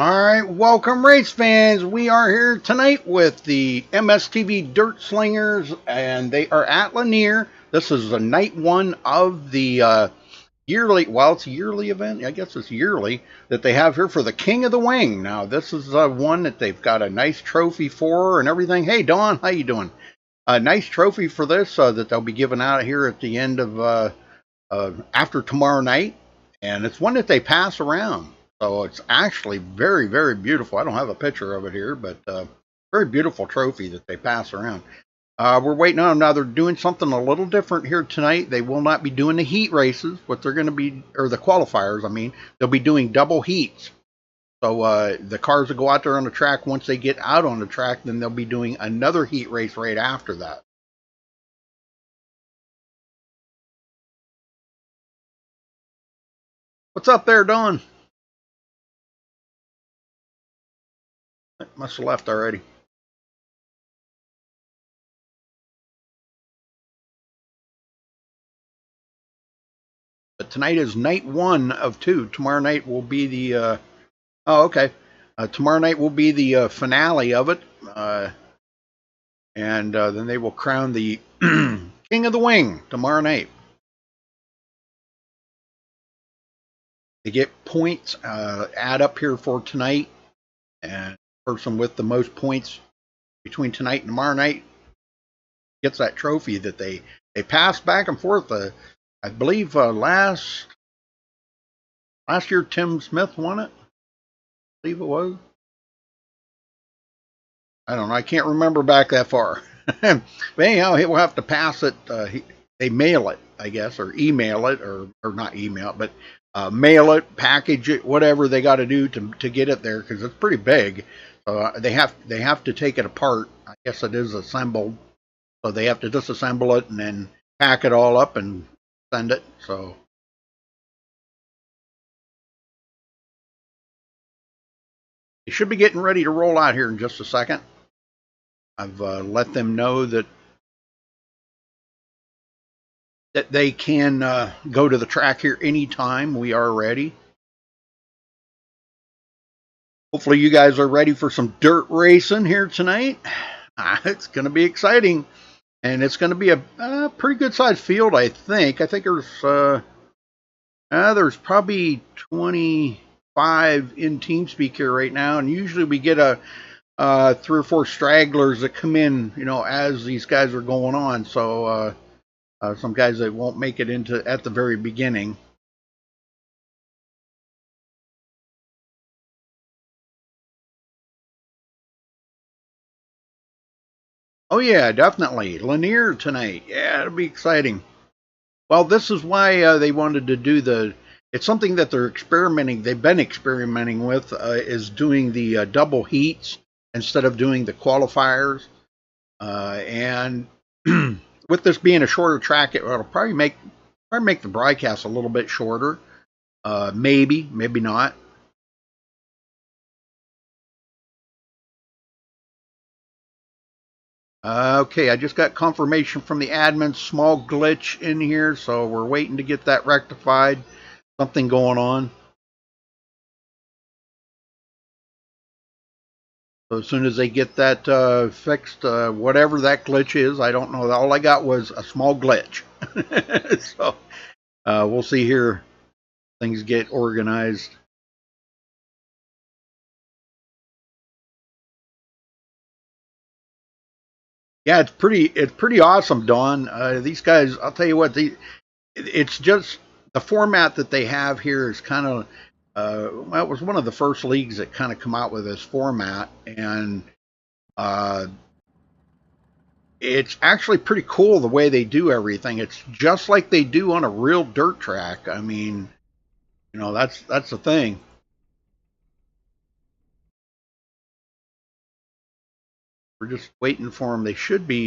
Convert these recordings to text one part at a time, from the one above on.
All right, welcome race fans. We are here tonight with the MSTV Dirt Slingers, and they are at Lanier. This is the night one of the yearly, well, it's a yearly event. I guess it's yearly that they have here for the King of the Wing. Now, this is one that they've got a nice trophy for and everything. Hey, Dawn, how you doing? A nice trophy for this that they'll be giving out here at the end of after tomorrow night, and it's one that they pass around. So it's actually very, very beautiful. I don't have a picture of it here, but very beautiful trophy that they pass around. We're waiting on them. Now they're doing something a little different here tonight. They will not be doing the heat races. What they're going to be, or the qualifiers, I mean, they'll be doing double heats. So the cars will go out there on the track. Once they get out on the track, then they'll be doing another heat race right after that. What's up there, Dawn? Must have left already. But tonight is night one of two. Tomorrow night will be the oh, okay. Tomorrow night will be the finale of it, and then they will crown the King of the Wing tomorrow night. They get points add up here for tonight, and the person with the most points between tonight and tomorrow night gets that trophy that they pass back and forth. I believe last year Tim Smith won it. I believe it was. I don't know. I can't remember back that far. But anyhow, he'll have to pass it. They mail it, I guess, or email it, or not email it, but mail it, package it, whatever they got to do to get it there, because it's pretty big. So they have to take it apart. I guess it is assembled, so they have to disassemble it and then pack it all up and send it. So they should be getting ready to roll out here in just a second. I've let them know that they can go to the track here anytime. We are ready. Hopefully you guys are ready for some dirt racing here tonight. It's going to be exciting, and it's going to be a pretty good sized field. I think there's probably 25 in TeamSpeak here right now, and usually we get a 3 or 4 stragglers that come in, as these guys are going on. So some guys that won't make it into at the very beginning. Oh yeah, definitely Lanier tonight. Yeah, it'll be exciting. Well, this is why they wanted to do it's something that they've been experimenting with, is doing the double heats instead of doing the qualifiers. And with this being a shorter track, it'll probably make the broadcast a little bit shorter. Maybe not. Okay, I just got confirmation from the admin, small glitch in here, so we're waiting to get that rectified. Something going on. So as soon as they get that fixed, whatever that glitch is, I don't know. All I got was a small glitch. So we'll see here. Things get organized. Yeah, it's pretty awesome, Dawn. These guys, I'll tell you what, it's just the format that they have here is kind of well, it was one of the first leagues that kind of come out with this format, and it's actually pretty cool the way they do everything. It's just like they do on a real dirt track. I mean, that's the thing. We're just waiting for them.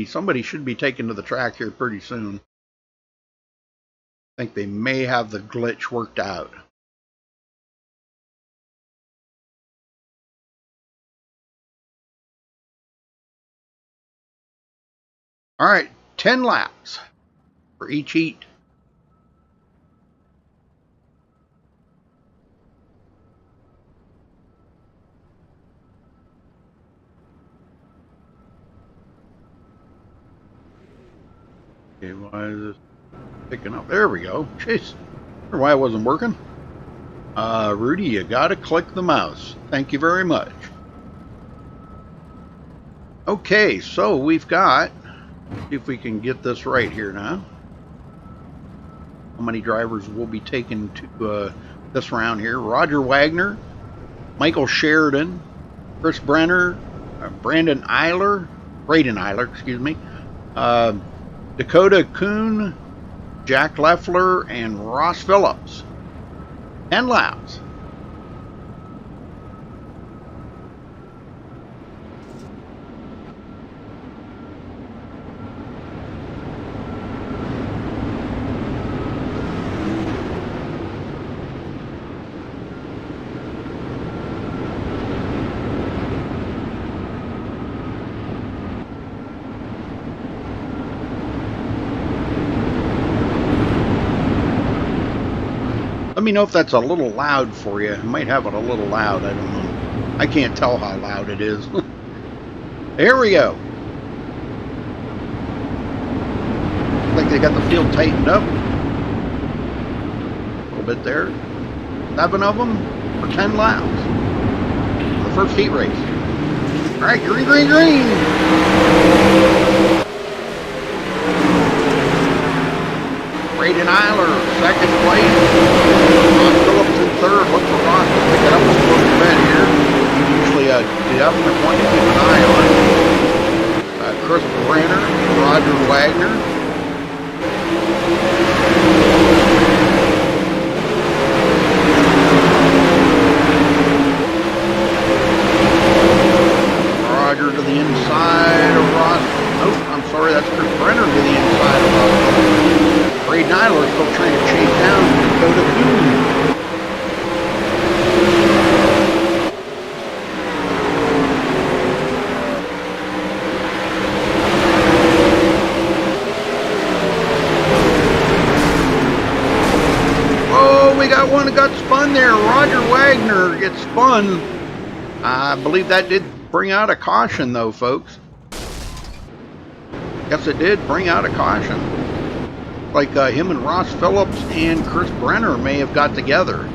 Somebody should be taken to the track here pretty soon. I think they may have the glitch worked out. All right, 10 laps for each heat. Okay, why is this picking up? There we go. Jeez. Wonder why it wasn't working. Rudy, you gotta click the mouse. Thank you very much. Okay, so we've got, see if we can get this right here now. How many drivers will be taken to this round here? Roger Wagner, Michael Sheridan, Chris Brenner, Braden Eiler, excuse me, Dakota Kuhn, Jack Leffler, and Ross Phillips. 10 laps. Let me know if that's a little loud for you. I might have it a little loud. I don't know. I can't tell how loud it is. Here we go. Looks like they got the field tightened up. A little bit there. 7 of them for 10 laps. The first heat race. All right, green, green, green. Braden Eiler, second place. Ross Phillips in third. Look for Ross to pick it up a little bit here. Usually a definite point to keep an eye on. Chris Brenner, Roger Wagner. Roger to the inside of Ross. Nope, I'm sorry, that's Chris Brenner to the inside of Ross Phillips. Braden Eiler still trying to chase down Dakota Kuhn. Oh, we got one that got spun there. Roger Wagner gets spun. I believe that did bring out a caution, though, folks. Yes, it did bring out a caution. Like him and Ross Phillips and Chris Brenner may have got together.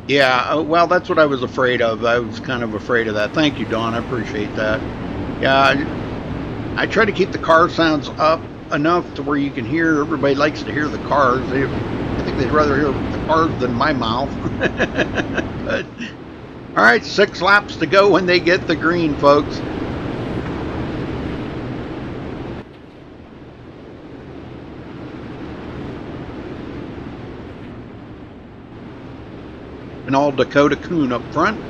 Yeah, well, that's what I was afraid of. I was kind of afraid of that. Thank you, Dawn. I appreciate that. Yeah, I try to keep the car sounds up enough to where you can hear. Everybody likes to hear the cars. I think they'd rather hear the cars than my mouth. But, all right, 6 laps to go when they get the green, folks. And all Dakota Kuhn up front.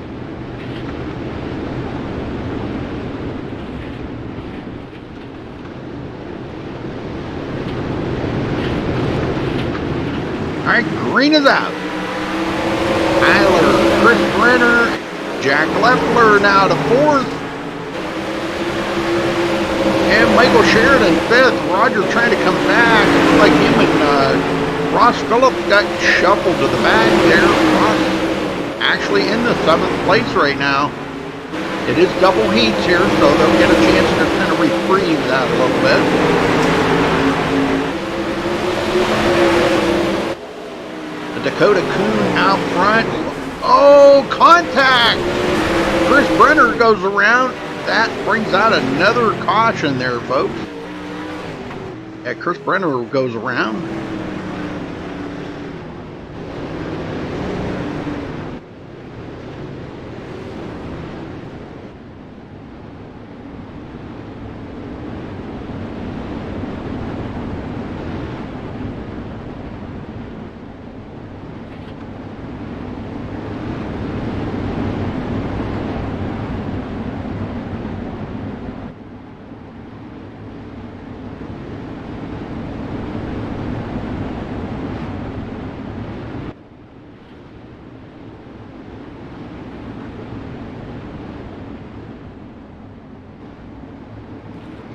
All right, green is out. Eiler, Chris Brenner, Jack Leffler now to 4th. And Michael Sheridan 5th. Roger trying to come back. It looked like him and Ross Phillips got shuffled to the back there. Ross actually in the 7th place right now. It is double heats here, so they'll get a chance to kind of refreeze that a little bit. The Dakota Kuhn out front. Oh, contact! Chris Brenner goes around. That brings out another caution there, folks. Yeah, Chris Brenner goes around.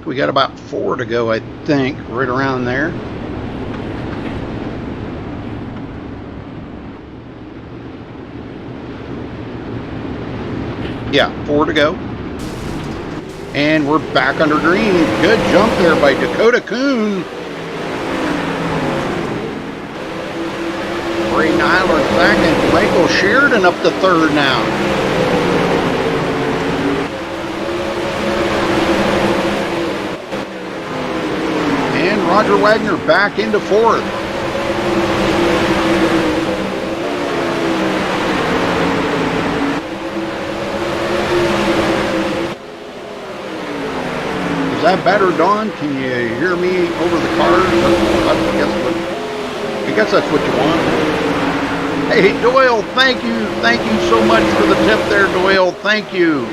We got about 4 to go, I think, right around there. Yeah, 4 to go. And we're back under green. Good jump there by Dakota Coon. Braden Eiler second. Michael Sheridan up to third now. And Roger Wagner back into fourth. Is that better, Dawn? Can you hear me over the cars? I guess that's what you want. Hey, Doyle, thank you. Thank you so much for the tip there, Doyle. Thank you.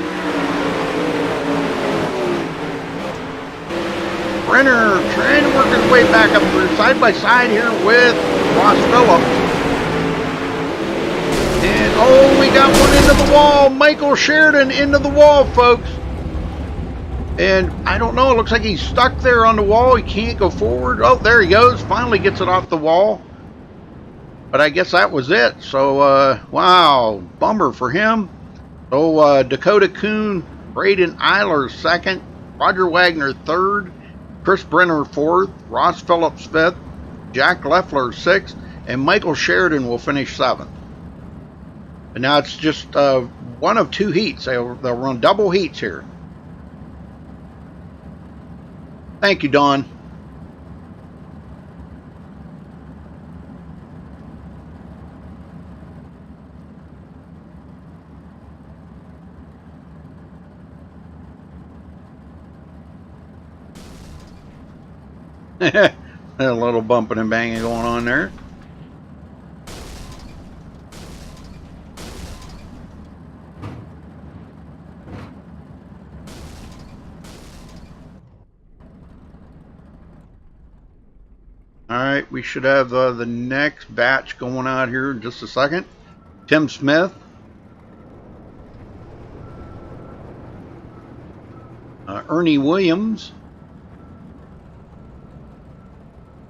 Brenner trying to work his way back up through side by side here with Ross Phillips. And oh, we got one into the wall. Michael Sheridan into the wall, folks. And I don't know, it looks like he's stuck there on the wall. He can't go forward. Oh, there he goes. Finally gets it off the wall. But I guess that was it. So, wow, bummer for him. So, Dakota Coon, Braden Eiler second, Roger Wagner third, Chris Brenner fourth, Ross Phillips fifth, Jack Leffler sixth, and Michael Sheridan will finish seventh. And now it's just one of 2 heats. They'll run double heats here. Thank you, Don. A little bumping and banging going on there. All right, we should have the next batch going out here in just a second. Tim Smith. Ernie Williams.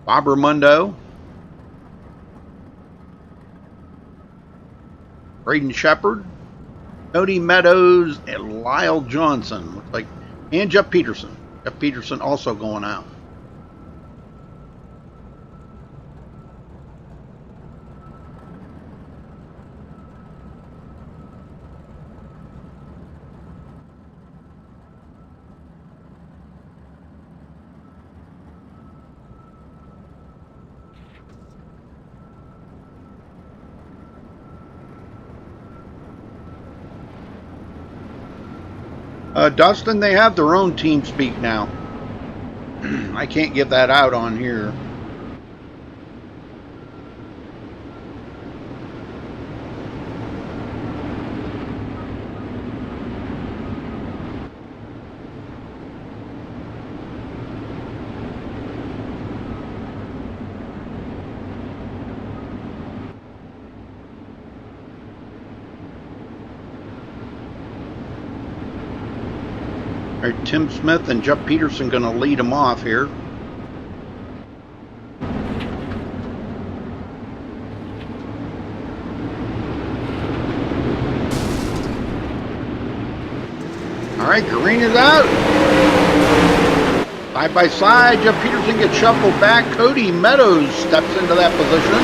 Bob Ramundo. Braden Shepard. Cody Meadows and Lyle Johnson. Looks like, and Jeff Peterson. Jeff Peterson also going out. Dustin, they have their own team speak now. I can't get that out on here. All right, Tim Smith and Jeff Peterson going to lead them off here. All right, green is out. Side by side, Jeff Peterson gets shuffled back. Cody Meadows steps into that position.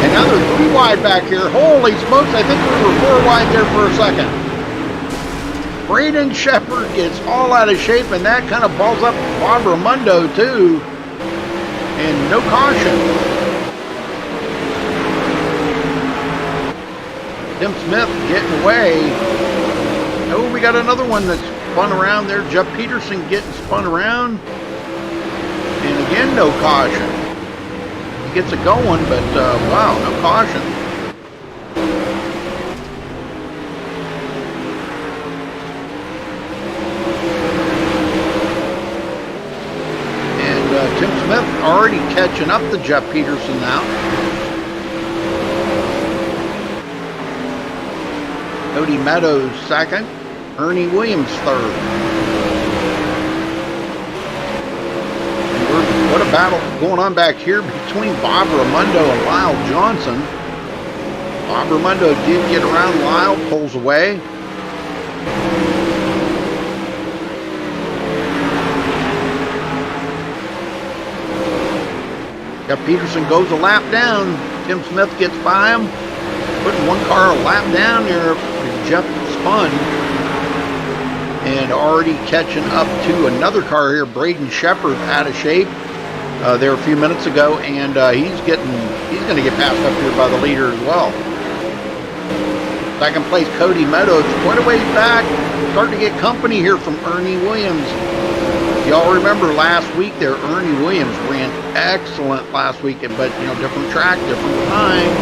And now they're 3 wide back here. Holy smokes, I think we were 4 wide there for a second. Braden Shepard gets all out of shape, and that kind of balls up Bob Ramundo, too. And no caution. Tim Smith getting away. Oh, we got another one that's spun around there. Jeff Peterson getting spun around. And again, no caution. He gets it going, but wow, no caution. Tim Smith already catching up to Jeff Peterson now. Cody Meadows second. Ernie Williams third. What a battle going on back here between Bob Raimondo and Lyle Johnson. Bob Raimondo did get around Lyle, pulls away. Jeff Peterson goes a lap down. Tim Smith gets by him, putting one car a lap down there. Jeff spun and already catching up to another car here. Braden Shepard out of shape there a few minutes ago, and he's going to get passed up here by the leader as well. Second place, Cody Meadows, quite a ways back, starting to get company here from Ernie Williams. Y'all remember last week there, Ernie Williams ran excellent last week, but you know, different track, different time.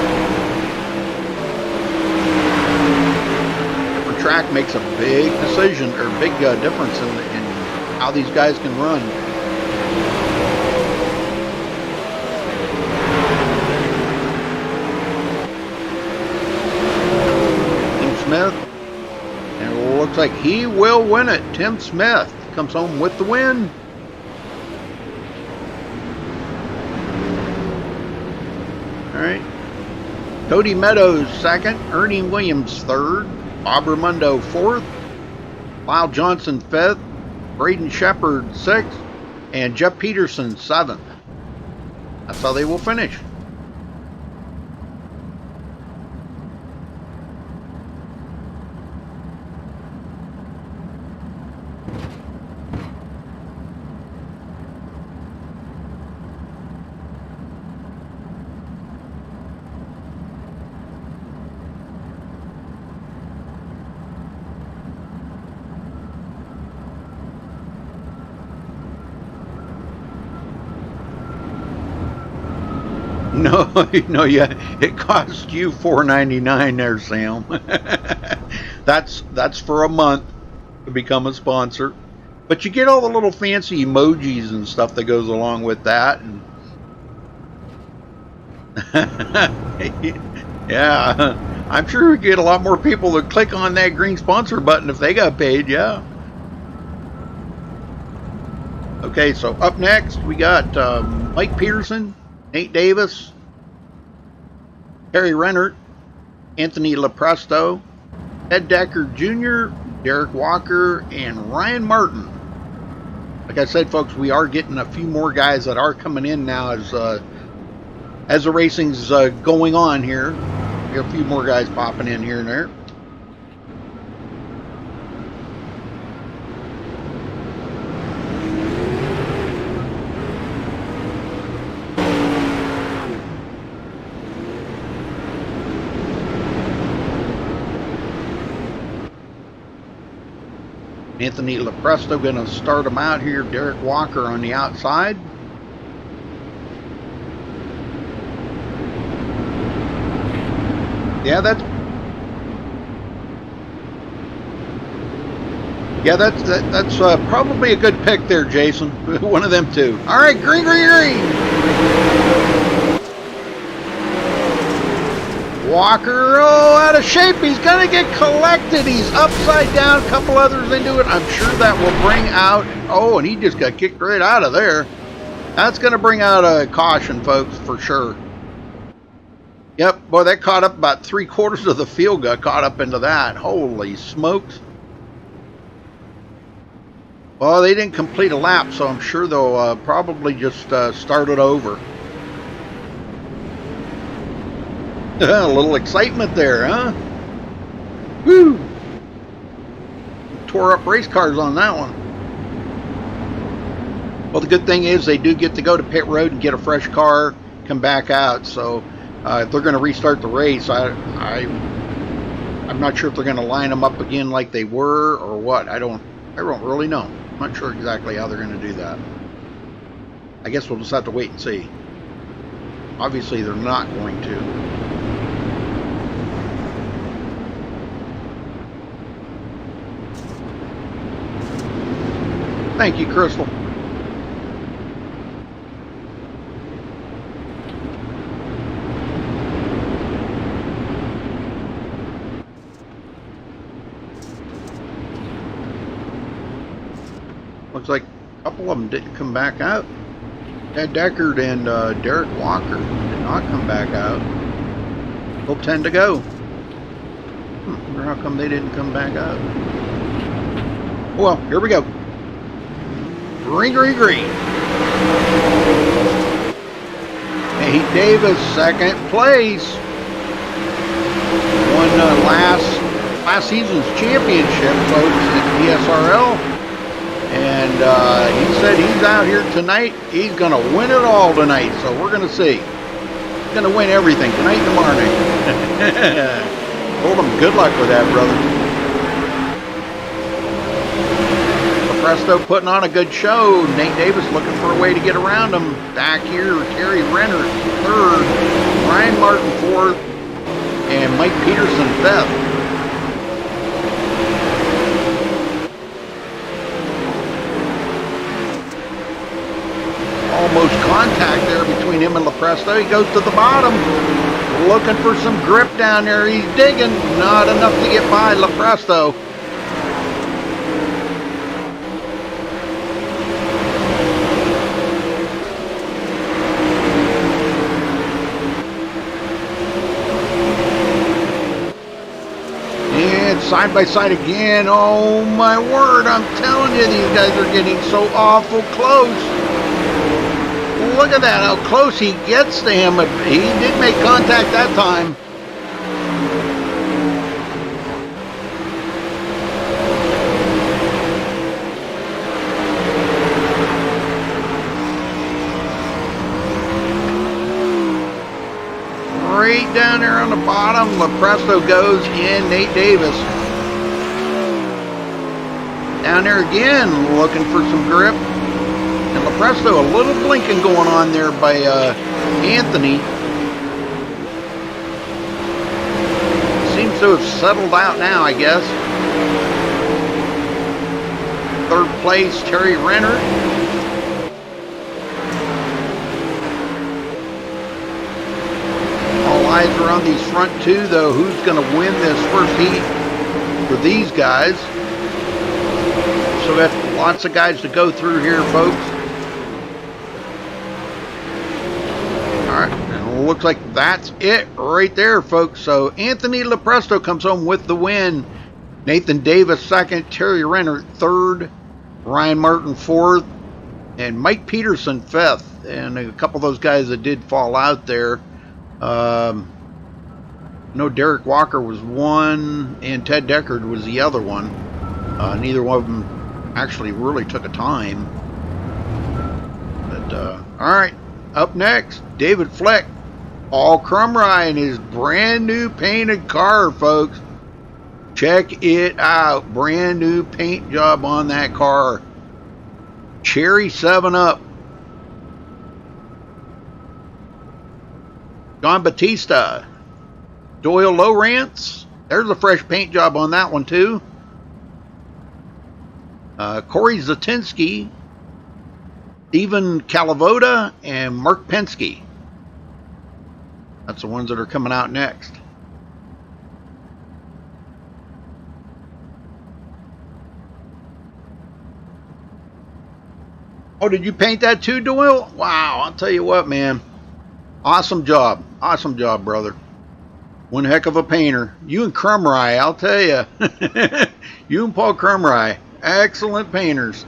Different track makes a big decision, or big difference in how these guys can run. Smith, and it looks like he will win it. Tim Smith comes home with the win. All right, Cody Meadows second, Ernie Williams third, Bob Raimondo fourth, Lyle Johnson fifth, Braden Shepard sixth, and Jeff Peterson seventh. That's how they will finish. No, yeah, it cost you $4.99 there, Sam. That's for a month to become a sponsor, but you get all the little fancy emojis and stuff that goes along with that. And yeah, I'm sure we get a lot more people to click on that green sponsor button if they got paid. Yeah. Okay, so up next we got Mike Peterson, Nate Davis, Terry Rennert, Anthony Lepresto, Ed Decker Jr., Derek Walker, and Ryan Martin. Like I said, folks, we are getting a few more guys that are coming in now as the racing's going on here. We have a few more guys popping in here and there. Anthony Lepresto going to start them out here. Derek Walker on the outside. Yeah, that's probably a good pick there, Jason. One of them two. All right, green. Walker, out of shape. He's going to get collected. He's upside down. A couple others into it. I'm sure that will bring out... and he just got kicked right out of there. That's going to bring out a caution, folks, for sure. Yep, boy, that caught up about 3/4 of the field got caught up into that. Holy smokes. Well, they didn't complete a lap, so I'm sure they'll probably just start it over. A little excitement there, huh? Woo! Tore up race cars on that one. Well, the good thing is they do get to go to pit road and get a fresh car, come back out. So if they're going to restart the race, I'm not sure if they're going to line them up again like they were or what. I don't really know. I'm not sure exactly how they're going to do that. I guess we'll just have to wait and see. Obviously, they're not going to. Thank you, Crystal. Looks like a couple of them didn't come back out. Ted Deckard and Derek Walker did not come back out. Still 10 to go. Wonder how come they didn't come back out. Well, here we go. Green, green, green. Nate Davis, second place. Won last season's championship, folks, at PSRL. And he said he's out here tonight. He's going to win it all tonight. So we're going to see. He's going to win everything tonight and tomorrow night. Told him good luck with that, brother. Presto putting on a good show. Nate Davis looking for a way to get around him. Back here, Terry Renner, third. Ryan Martin, fourth. And Mike Peterson, fifth. Almost contact there between him and LaPresto. He goes to the bottom. Looking for some grip down there. He's digging. Not enough to get by LaPresto. Side by side again. Oh my word, I'm telling you, these guys are getting so awful close. Look at that, how close he gets to him. He did make contact that time. Right down there on the bottom, LaPresto goes in. Nate Davis down there again, looking for some grip. And LaPresto, a little blinking going on there by Anthony. Seems to have settled out now, I guess. Third place, Terry Renner. All eyes are on these front two, though. Who's going to win this first heat for these guys? So we have lots of guys to go through here, folks. Alright, and it looks like that's it right there, folks. So Anthony LaPresto comes home with the win. Nathan Davis second, Terry Renner third, Ryan Martin fourth, and Mike Peterson fifth. And a couple of those guys that did fall out there. No, Derek Walker was one, and Ted Deckard was the other one. Neither one of them actually really took a time. But all right, up next, David Fleck, Paul Crumry in his brand new painted car, folks. Check it out, brand new paint job on that car. Cherry 7-Up. John Batista, Doyle Lowrance. There's a fresh paint job on that one too. Corey Zatinsky, Stephen Calavoda, and Mark Penske. That's the ones that are coming out next. Oh, did you paint that too, Doyle? Wow, I'll tell you what, man. Awesome job. Awesome job, brother. One heck of a painter. You and Crumry, I'll tell you. You and Paul Crumry, excellent painters.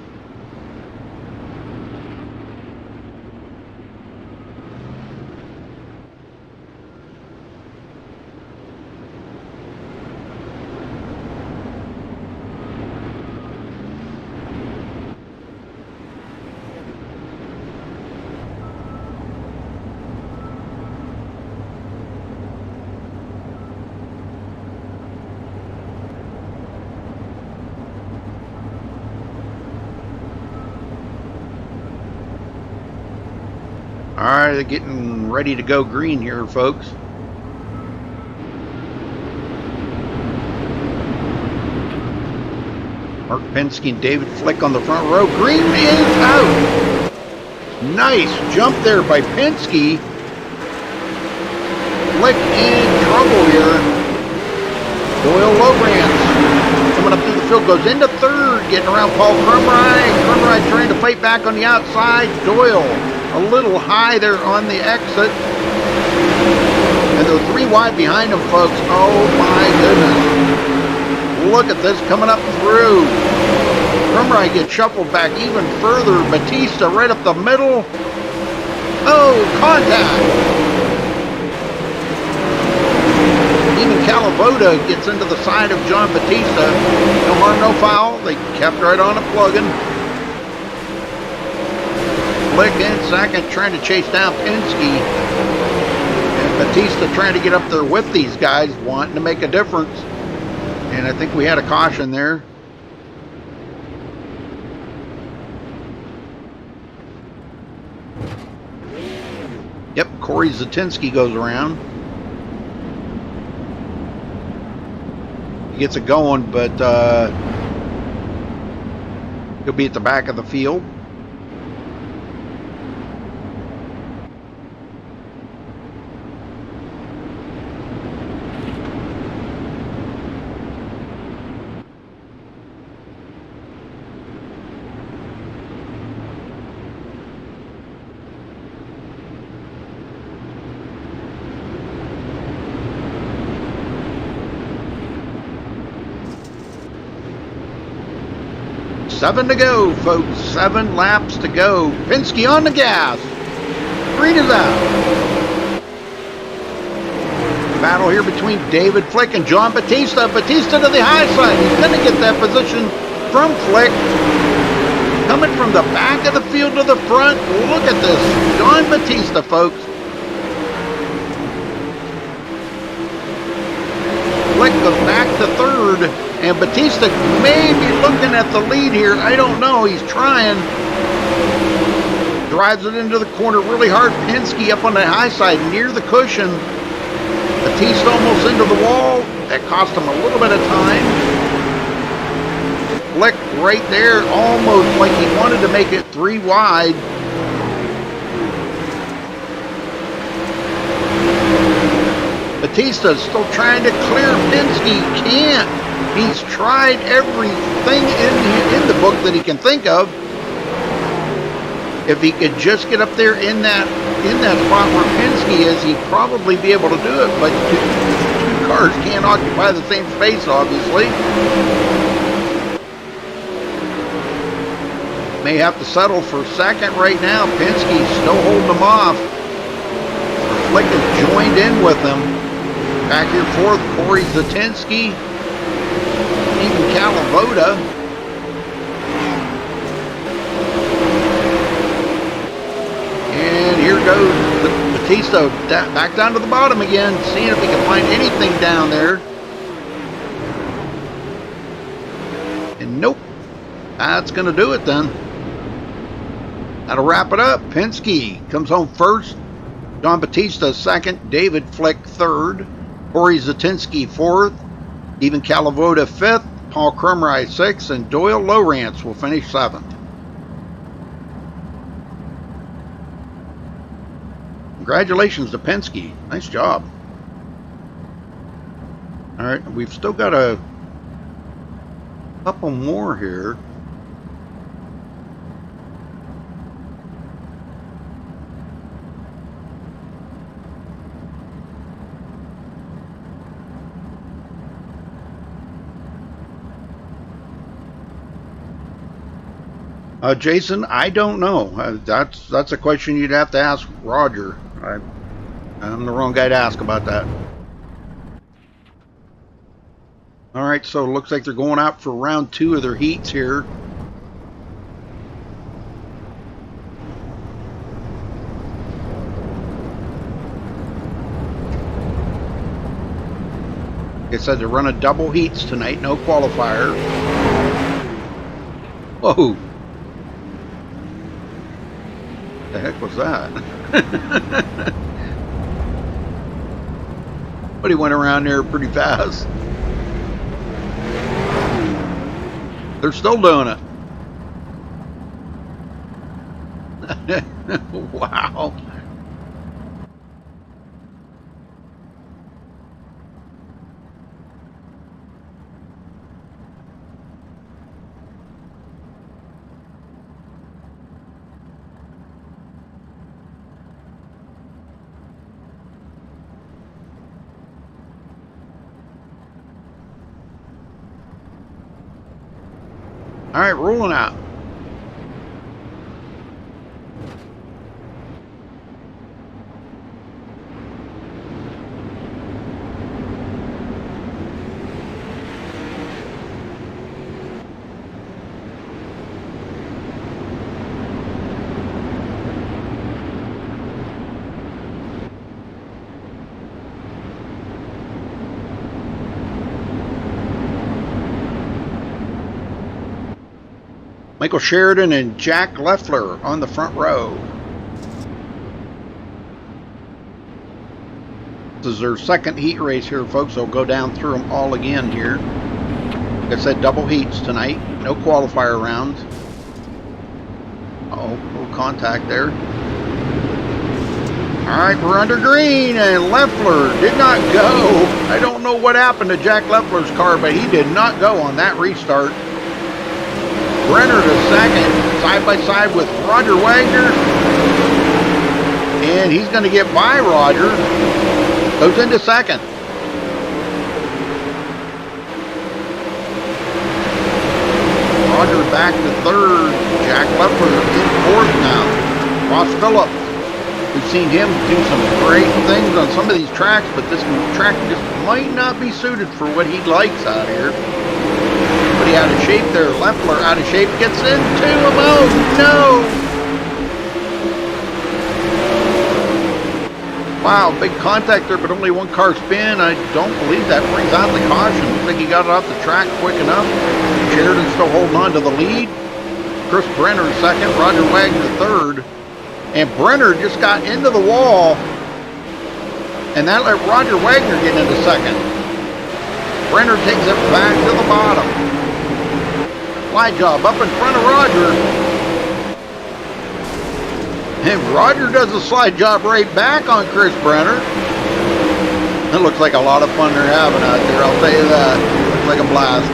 All right, they're getting ready to go green here, folks. Mark Penske and David Fleck on the front row. Green is out. Nice jump there by Penske. Fleck in trouble here. Doyle Lowrance coming up through the field, goes into third, getting around Paul Crumry. Crumry trying to fight back on the outside. Doyle a little high there on the exit. And they're 3 wide behind them, folks. Oh my goodness. Look at this coming up through. Krumrei gets shuffled back even further. Batista right up the middle. Oh, contact. Even Calavoda gets into the side of John Batista. No harm, no foul. They kept right on it plugging. Flick in second, trying to chase down Penske. And Batista trying to get up there with these guys, wanting to make a difference. And I think we had a caution there. Yep, Corey Zatinsky goes around. He gets it going, but he'll be at the back of the field. Seven to go, folks. 7 laps to go. Penske on the gas. Green is out. Battle here between David Flick and John Batista. Batista to the high side. He's going to get that position from Flick. Coming from the back of the field to the front. Look at this. John Batista, folks. Flick goes back to third. And Batista may be looking at the lead here. I don't know. He's trying. Drives it into the corner really hard. Penske up on the high side near the cushion. Batista almost into the wall. That cost him a little bit of time. Flick right there, almost like he wanted to make it 3 wide. Batista is still trying to clear Penske. Can't. He's tried everything in the book that he can think of. If he could just get up there in that spot where Penske is, he'd probably be able to do it. But two cars can't occupy the same space, obviously. May have to settle for second right now. Penske's still holding him off. Flick has joined in with him. Back here fourth, Corey Zatinsky. Even Calavoda. And here goes Batista back down to the bottom again, seeing if he can find anything down there. And nope. That's going to do it then. That'll wrap it up. Penske comes home first. John Batista second. David Flick third. Corey Zatinsky fourth. Even Calavoda fifth. Paul Krumrei sixth. And Doyle Lowrance will finish seventh. Congratulations to Penske. Nice job. All right, we've still got a couple more here. Jason, I don't know. That's a question you'd have to ask Roger. I'm the wrong guy to ask about that. All right, so it looks like they're going out for round 2 of their heats here. Like I said, they're running double heats tonight, no qualifier. Whoa. The heck was that? But he went around there pretty fast. They're still doing it. Wow. All right, rolling out. Michael Sheridan and Jack Leffler on the front row. This is their second heat race here, folks. I'll go down through them all again here. Like I said, double heats tonight. No qualifier rounds. Uh-oh, little contact there. All right, we're under green, and Leffler did not go. I don't know what happened to Jack Leffler's car, but he did not go on that restart. Brenner to second, side by side with Roger Wagner. And he's going to get by Roger. Goes into second. Roger back to third. Jack Leffler in fourth now. Ross Phillips. We've seen him do some great things on some of these tracks, but this track just might not be suited for what he likes out here. Pretty out of shape there. Leffler out of shape. Gets into him. Oh, no. Wow, big contact there, but only one car spin. I don't believe that brings out the caution. Looks like he got it off the track quick enough. Sheridan still holding on to the lead. Chris Brenner second. Roger Wagner third. And Brenner just got into the wall. And that let Roger Wagner get into second. Brenner takes it back to the bottom. Slide job up in front of Roger. And Roger does a slide job right back on Chris Brenner. It looks like a lot of fun they're having out there, I'll tell you that. Looks like a blast.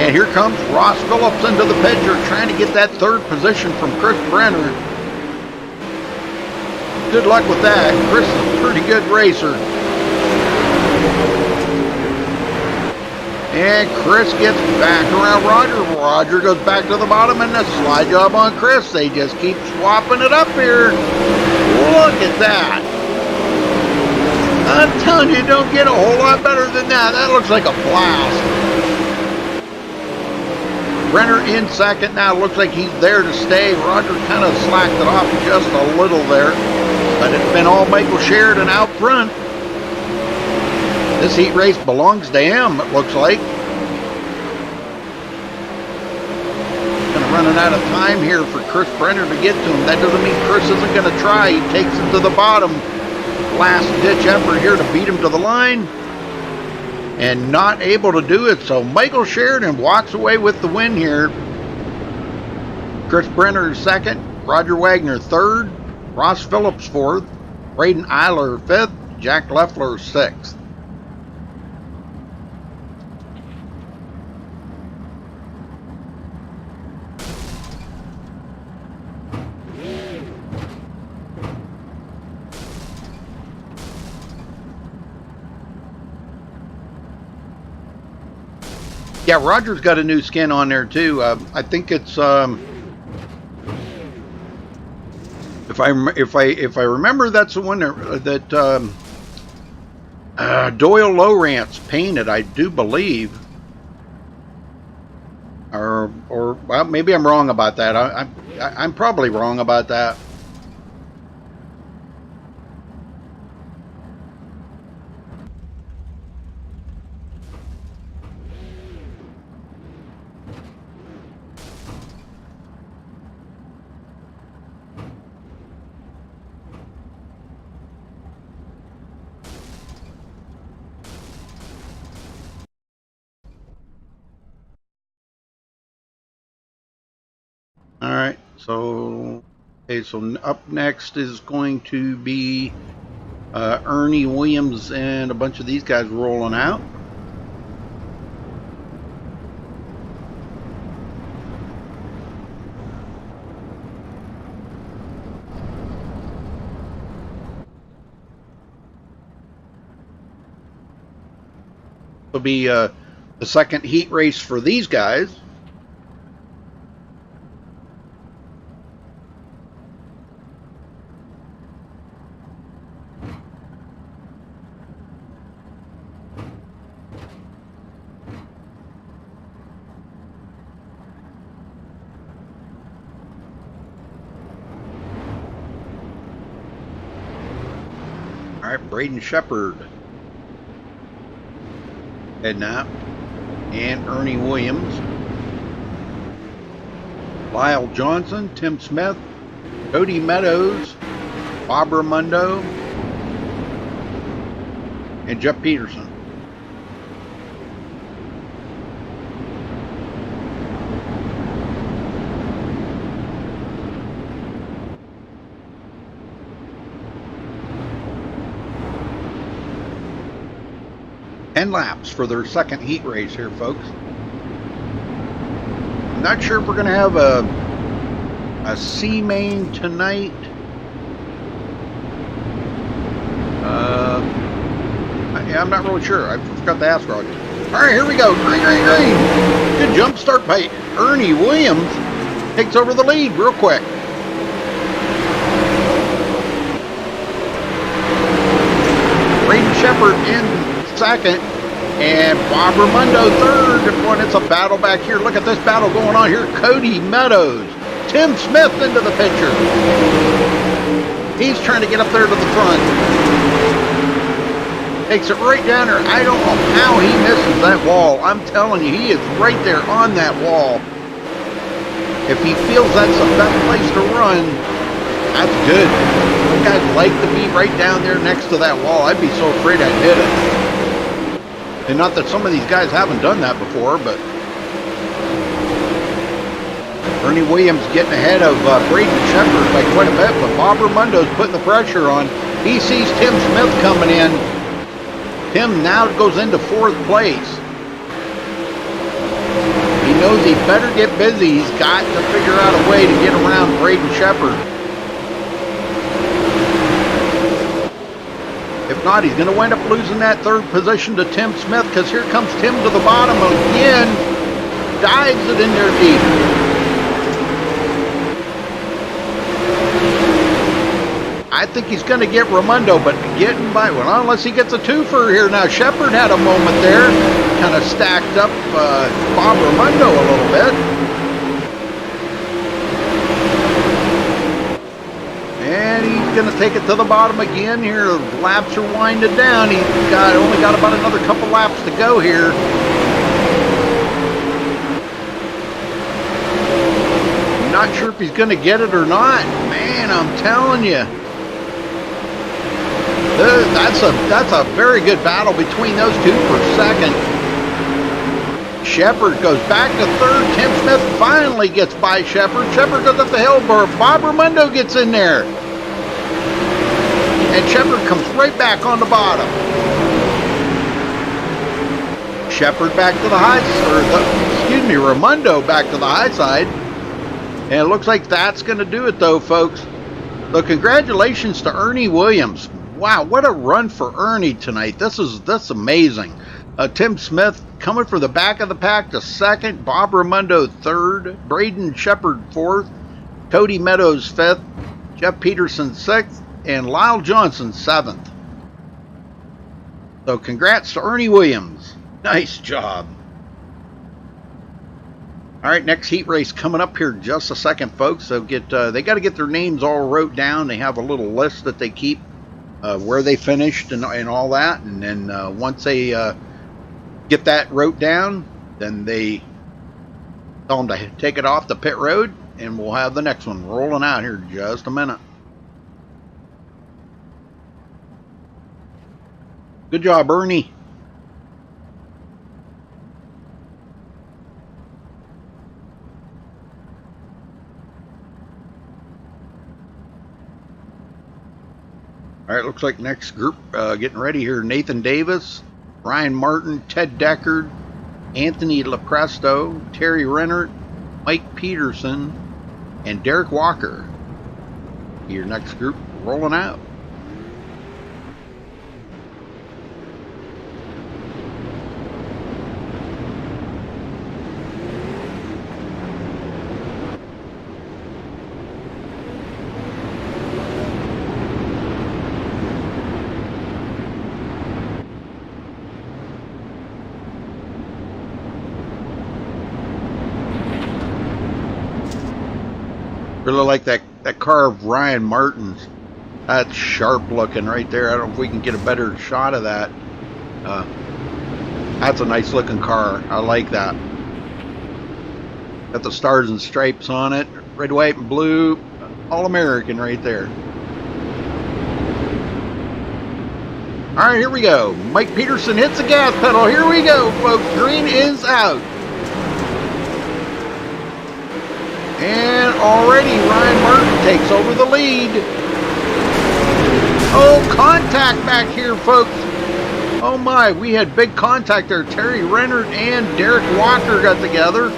And here comes Ross Phillips into the picture, trying to get that third position from Chris Brenner. Good luck with that. Chris is a pretty good racer. And Chris gets back around Roger. Roger goes back to the bottom, and the slide job on Chris. They just keep swapping it up here. Look at that. I'm telling you, don't get a whole lot better than that. That looks like a blast. Brenner in second now. Looks like he's there to stay. Roger kind of slacked it off just a little there. But it's been all Michael Sheridan out front. This heat race belongs to him, it looks like. Kind of running out of time here for Chris Brenner to get to him. That doesn't mean Chris isn't going to try. He takes him to the bottom. Last ditch effort here to beat him to the line. And not able to do it. So Michael Sheridan walks away with the win here. Chris Brenner second. Roger Wagner third. Ross Phillips fourth. Braden Eiler fifth. Jack Leffler sixth. Yeah, Roger's got a new skin on there too. I think it's if I remember, that's the one that Doyle Lowrance painted, I do believe. Or well, maybe I'm wrong about that. I'm probably wrong about that. All right, so okay, so up next is going to be Ernie Williams and a bunch of these guys rolling out. It'll be the second heat race for these guys. right, Braden Shepard heading out, and Ernie Williams, Lyle Johnson, Tim Smith, Cody Meadows, Bob Raimondo, and Jeff Peterson. Laps for their second heat race here, folks. I'm not sure if we're going to have a C main tonight. Yeah, I'm not really sure. I forgot to ask Roger. All right, here we go. Green, green, green. Good jump start by Ernie Williams. Takes over the lead real quick. Braden Shepard in second. And Bob Raimondo third. Boy, it's a battle back here. Look at this battle going on here. Cody Meadows. Tim Smith into the picture. He's trying to get up there to the front. Takes it right down there. I don't know how he misses that wall. I'm telling you, he is right there on that wall. If he feels that's the best place to run, that's good. Those guys like to be right down there next to that wall. I'd be so afraid I'd hit it. And not that some of these guys haven't done that before, but Ernie Williams getting ahead of Braden Shepard by quite a bit, but Bob Raimondo's putting the pressure on. He sees Tim Smith coming in. Tim now goes into fourth place. He knows he better get busy. He's got to figure out a way to get around Braden Shepard. If not, he's going to wind up losing that third position to Tim Smith, because here comes Tim to the bottom again. Dives it in there deep. I think he's going to get Raimondo, but getting by, well, unless he gets a twofer here. Now, Shepard had a moment there. Kind of stacked up Bob Raimondo a little bit. And he's going to take it to the bottom again here. Laps are winding down. He's only got about another couple laps to go here. I'm not sure if he's going to get it or not. Man, I'm telling you. That's a very good battle between those two for second. Shepard goes back to third. Tim Smith finally gets by Shepard. Shepard goes up the hill, but Bob Raimondo gets in there. And Shepard comes right back on the bottom. Shepard back to the high side, Raimondo back to the high side. And it looks like that's going to do it though, folks. So congratulations to Ernie Williams. Wow, what a run for Ernie tonight. That's amazing. Tim Smith coming for the back of the pack to second. Bob Raimondo third. Braden Shepard fourth. Cody Meadows fifth. Jeff Peterson sixth. And Lyle Johnson seventh. So congrats to Ernie Williams. Nice job. All right, next heat race coming up here in just a second, folks. So they got to get their names all wrote down. They have a little list that they keep where they finished and all that. And then once they get that wrote down, then they tell them to take it off the pit road, and we'll have the next one rolling out here in just a minute. Good job, Ernie. All right, looks like next group getting ready here. Nathan Davis, Ryan Martin, Ted Deckard, Anthony Lepresto, Terry Rennert, Mike Peterson, and Derek Walker. Your next group rolling out. Really like that car of Ryan Martin's. That's sharp looking right there. I don't know if we can get a better shot of that. That's a nice looking car. I like that. Got the stars and stripes on it. Red, white, and blue. All American right there. Alright, here we go. Mike Peterson hits the gas pedal. Here we go, folks. Green is out. And already Ryan Martin takes over the lead. Oh, contact back here, folks. Oh my, we had big contact there. Terry Rennert and Derek Walker got together.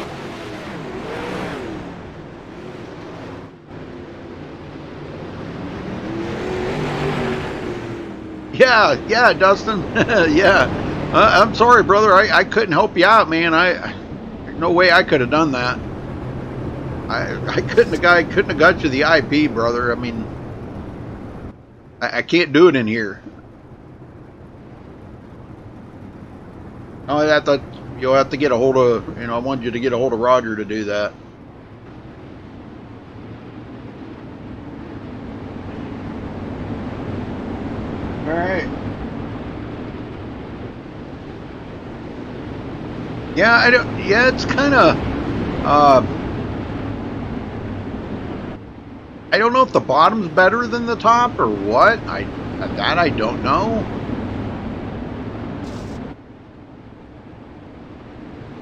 Yeah, Dustin. Yeah. I'm sorry, brother. I couldn't help you out, man. There's no way I could have done that. I couldn't have got you the IP, brother. I mean, I can't do it in here. Oh, I thought you'll have to get a hold of, I wanted you to get a hold of Roger to do that. All right. Yeah, it's kind of, I don't know if the bottom's better than the top or what. I don't know.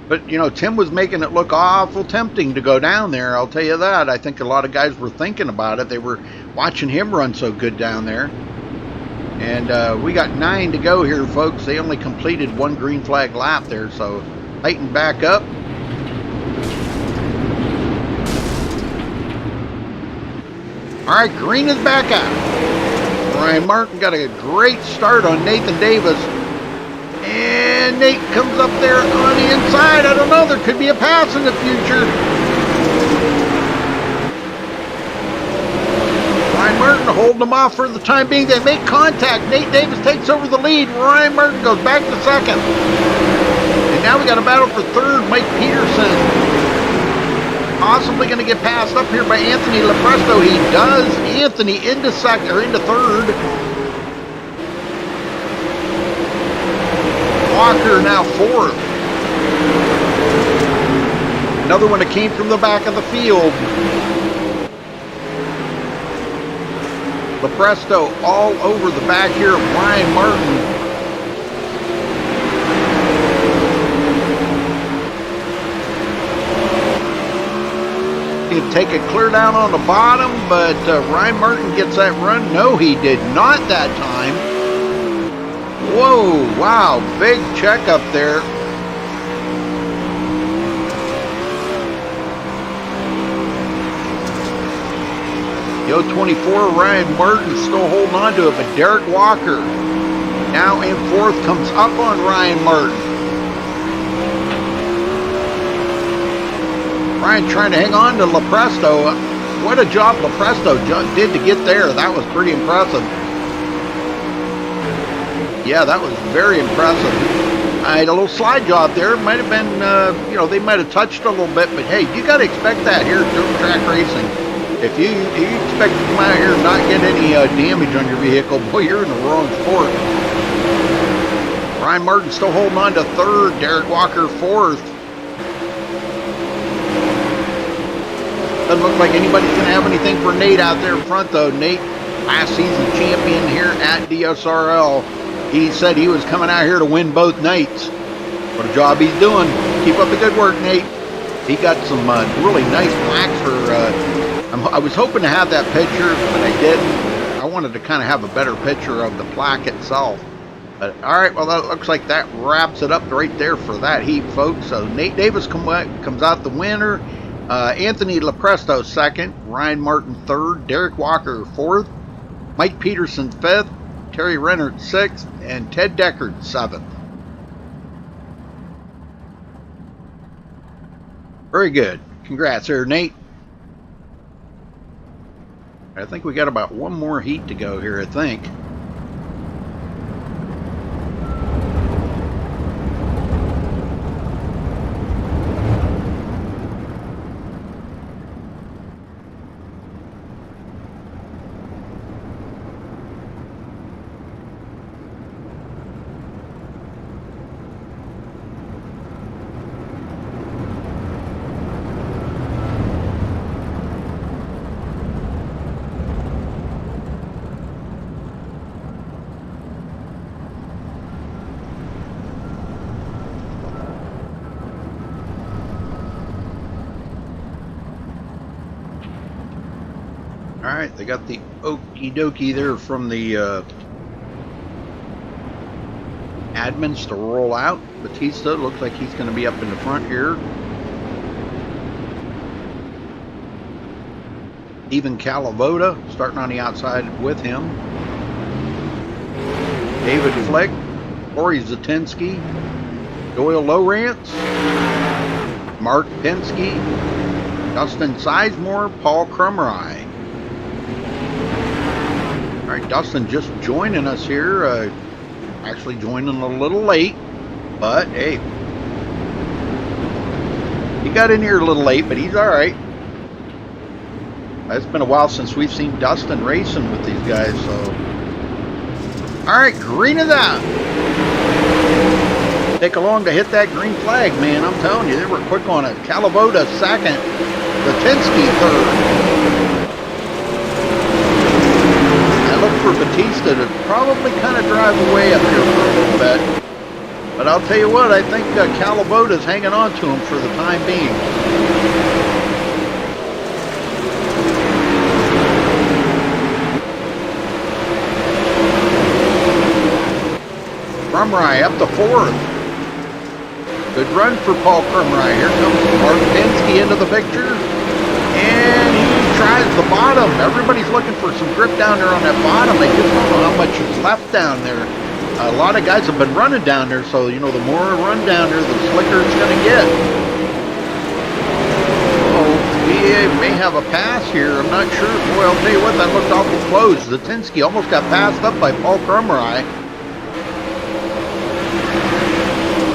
But, Tim was making it look awful tempting to go down there. I'll tell you that. I think a lot of guys were thinking about it. They were watching him run so good down there. And we got 9 to go here, folks. They only completed 1 green flag lap there, so tighten back up. All right, green is back out. Ryan Martin got a great start on Nathan Davis. And Nate comes up there on the inside. I don't know, there could be a pass in the future. Ryan Martin holding them off for the time being. They make contact. Nate Davis takes over the lead. Ryan Martin goes back to second. And now we got a battle for third. Mike Peterson possibly going to get passed up here by Anthony Lepresto. He does. Anthony into second, or into third. Walker now fourth. Another one that came from the back of the field. Lepresto all over the back here of Ryan Martin. He'd take it clear down on the bottom, but Ryan Martin gets that run. No, he did not that time. Whoa, wow, big check up there. Yo, 24, Ryan Martin still holding on to it, but Derek Walker now in fourth comes up on Ryan Martin. Ryan trying to hang on to Lepresto. What a job Lepresto did to get there. That was pretty impressive. Yeah, that was very impressive. I had a little slide job there. Might have been, they might have touched a little bit, but hey, you got to expect that here at dirt track racing. If you expect to come out here and not get any damage on your vehicle, boy, you're in the wrong sport. Ryan Martin still holding on to third. Derek Walker fourth. Doesn't look like anybody's going to have anything for Nate out there in front, though. Nate, last season champion here at DSRL. He said he was coming out here to win both nights. What a job he's doing. Keep up the good work, Nate. He got some really nice plaques for... I was hoping to have that picture, but I didn't. I wanted to kind of have a better picture of the plaque itself. But, all right, well, that looks like that wraps it up right there for that heat, folks. So Nate Davis comes out the winner. Anthony Lepresto second. Ryan Martin third. Derek Walker fourth. Mike Peterson fifth. Terry Rennert sixth. And Ted Deckard seventh. Very good. Congrats there, Nate. I think we got about one more heat to go here, I think. Alright, they got the okie dokie there from the admins to roll out. Batista looks like he's going to be up in the front here. Even Calavoda starting on the outside with him. David Flick, Corey Zatinsky, Doyle Lowrance, Mark Penske, Dustin Sizemore, Paul Krumrye. All right, Dustin just joining us here. Actually joining a little late, but hey, he got in here a little late, but he's all right. It's been a while since we've seen Dustin racing with these guys, so. All right, green is out. Take long to hit that green flag, man. I'm telling you, they were quick on it. Calavoda second, Latinsky third. I look for Batista to probably kind of drive away up here for a little bit. But I'll tell you what, I think Calavoda's hanging on to him for the time being. Krumrye up to fourth. Good run for Paul Krumrye. Here comes Mark Penske into the picture. And he tries the bottom. Everybody's looking for some grip down there on that bottom. They just don't know how much is left down there. A lot of guys have been running down there, so, you know, the more run down there, the slicker it's going to get. Oh, we may have a pass here. I'm not sure. Boy, I'll tell you what, that looked awful close. Zatinsky almost got passed up by Paul Krumrye.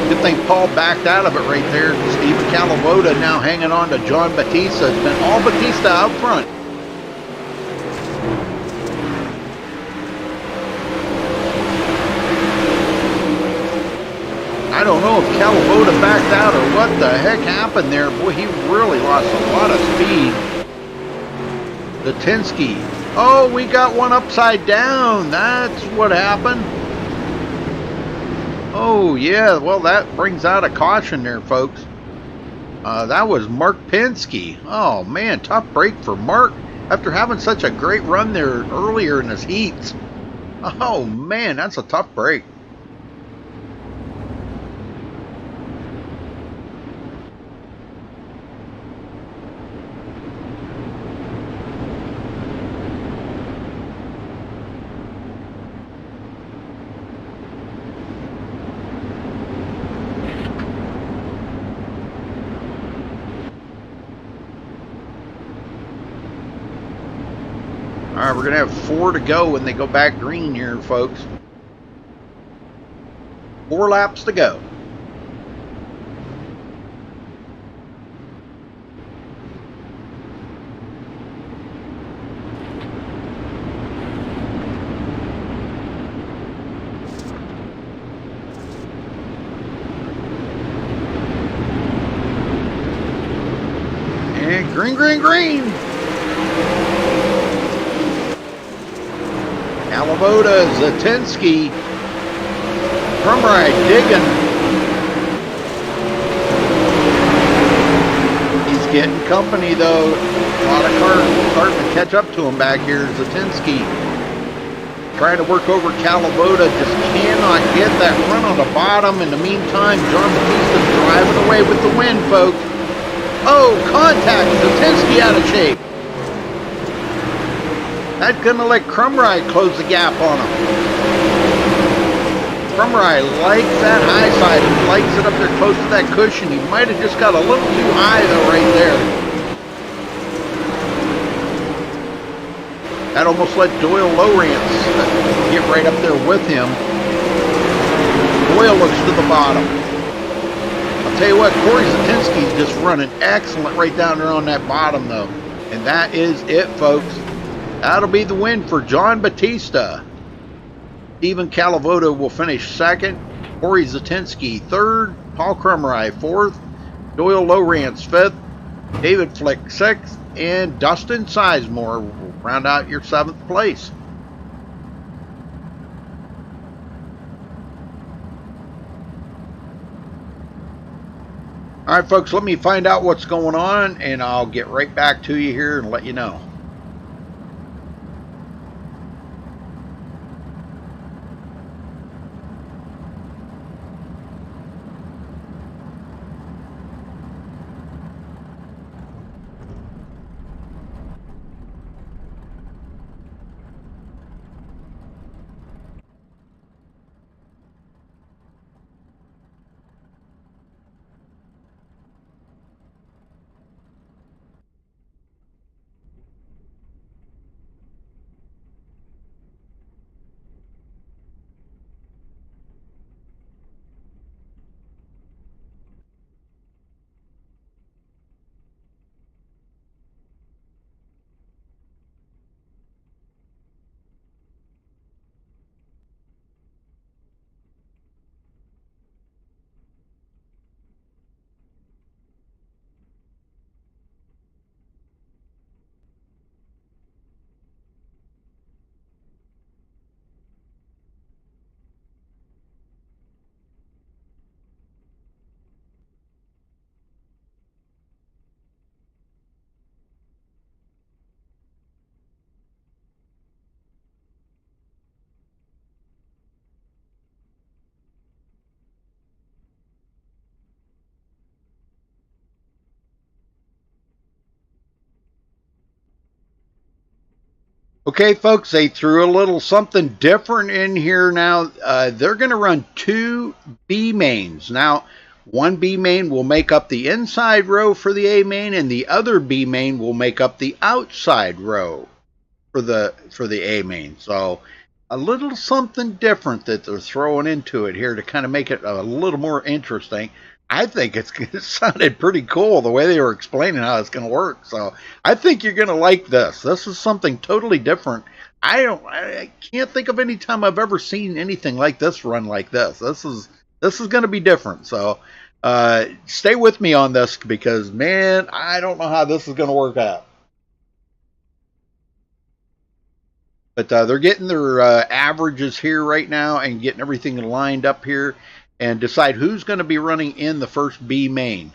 Good thing Paul backed out of it right there. Steve Calavoda now hanging on to John Batista. It's been all Batista out front. I don't know if Calavoda backed out or what the heck happened there. Boy, he really lost a lot of speed. Latinsky. Oh, we got one upside down. That's what happened. Oh, yeah, well, that brings out a caution there, folks. That was Mark Penske. Oh, man, tough break for Mark after having such a great run there earlier in his heats. Oh, man, that's a tough break. All right, we're going to have 4 to go when they go back green here, folks. 4 laps to go. And green, green, green. Calavoda, Zatinsky, Krumrye digging. He's getting company though. A lot of cars starting to catch up to him back here. Zatinsky trying to work over Calavoda, just cannot get that run on the bottom. In the meantime, John Batista driving away with the win, folks. Oh, contact, Zatinsky out of shape. That's going to let Krumrye close the gap on him. Krumrye likes that high side. He likes it up there close to that cushion. He might have just got a little too high, though, right there. That almost let Doyle Lowrance get right up there with him. Doyle looks to the bottom. I'll tell you what, Corey Zatinsky's just running excellent right down there on that bottom, though. And that is it, folks. That'll be the win for John Batista. Stephen Calavoda will finish second. Corey Zatinsky third. Paul Krumrye fourth. Doyle Lowrance fifth. David Flick sixth. And Dustin Sizemore will round out your 7th place. All right, folks, let me find out what's going on, and I'll get right back to you here and let you know. Okay, folks, they threw a little something different in here now. They're going to run two B mains. Now, one B main will make up the inside row for the A main, and the other B main will make up the outside row for the A main. So a little something different that they're throwing into it here to kind of make it a little more interesting. I think it sounded pretty cool the way they were explaining how it's going to work. So I think you're going to like this. This is something totally different. I can't think of any time I've ever seen anything like this run like this. This is going to be different. So stay with me on this because, man, I don't know how this is going to work out. But they're getting their averages here right now and getting everything lined up here and decide who's going to be running in the first B main.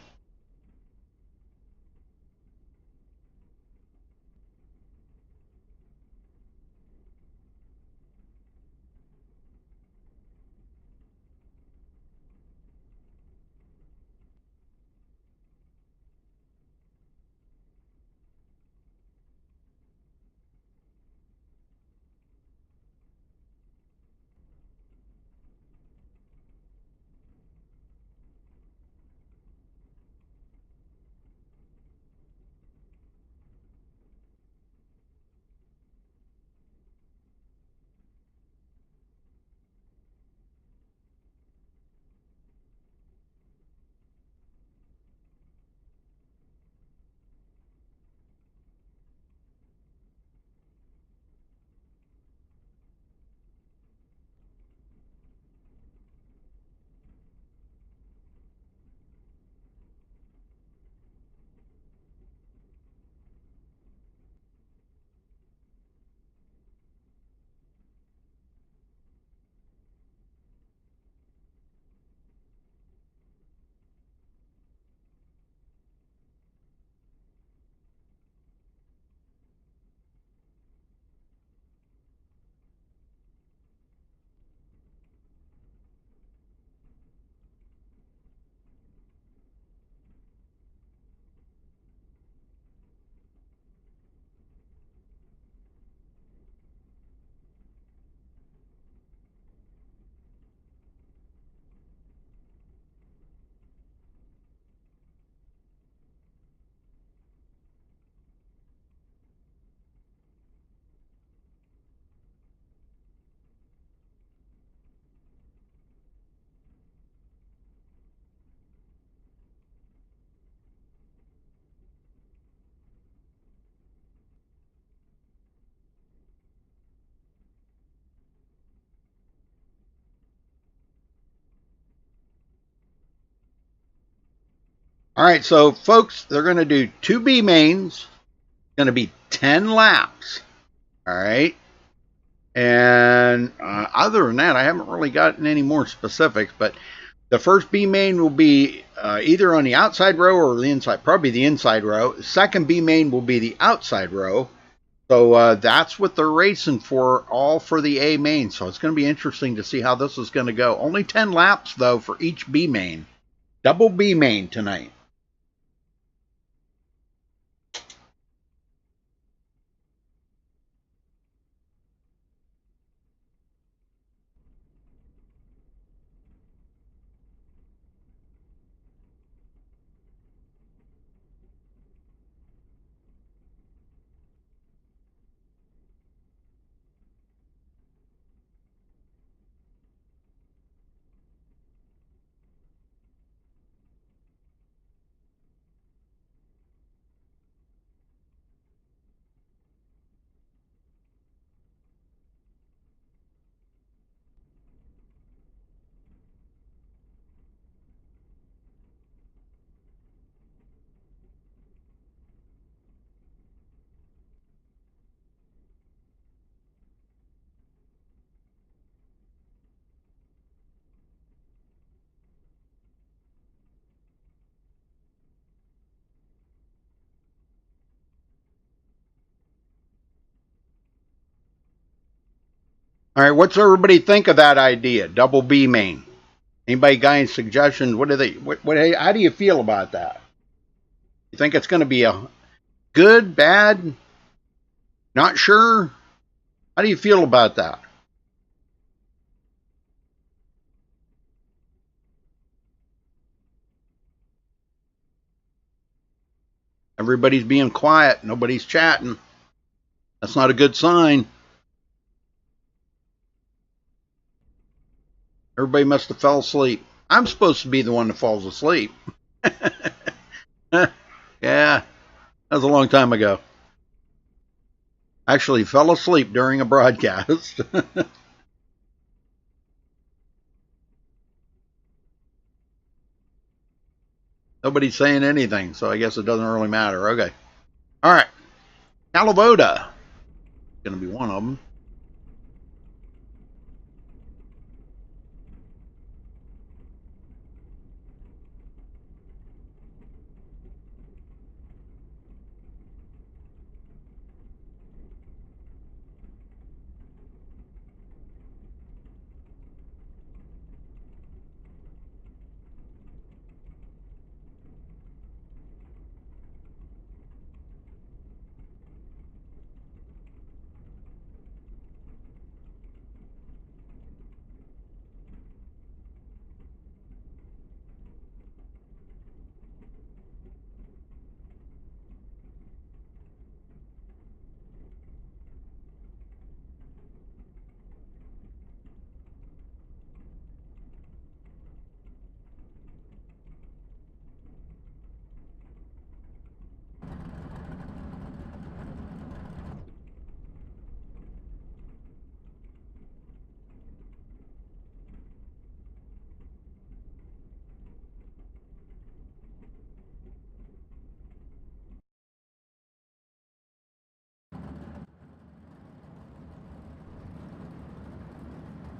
All right, so folks, they're going to do two B mains. Going to be 10 laps. All right. And other than that, I haven't really gotten any more specifics, but the first B main will be either on the outside row or the inside, probably the inside row. The second B main will be the outside row. So that's what they're racing for, all for the A main. So it's going to be interesting to see how this is going to go. Only 10 laps, though, for each B main. Double B main tonight. All right, what's everybody think of that idea? Double B main. Anybody got any suggestions? What do they? How do you feel about that? You think it's going to be a good, bad, not sure? How do you feel about that? Everybody's being quiet. Nobody's chatting. That's not a good sign. Everybody must have fell asleep. I'm supposed to be the one that falls asleep. Yeah, that was a long time ago. Actually fell asleep during a broadcast. Nobody's saying anything, so I guess it doesn't really matter. Okay. All right. Calavoda. Going to be one of them.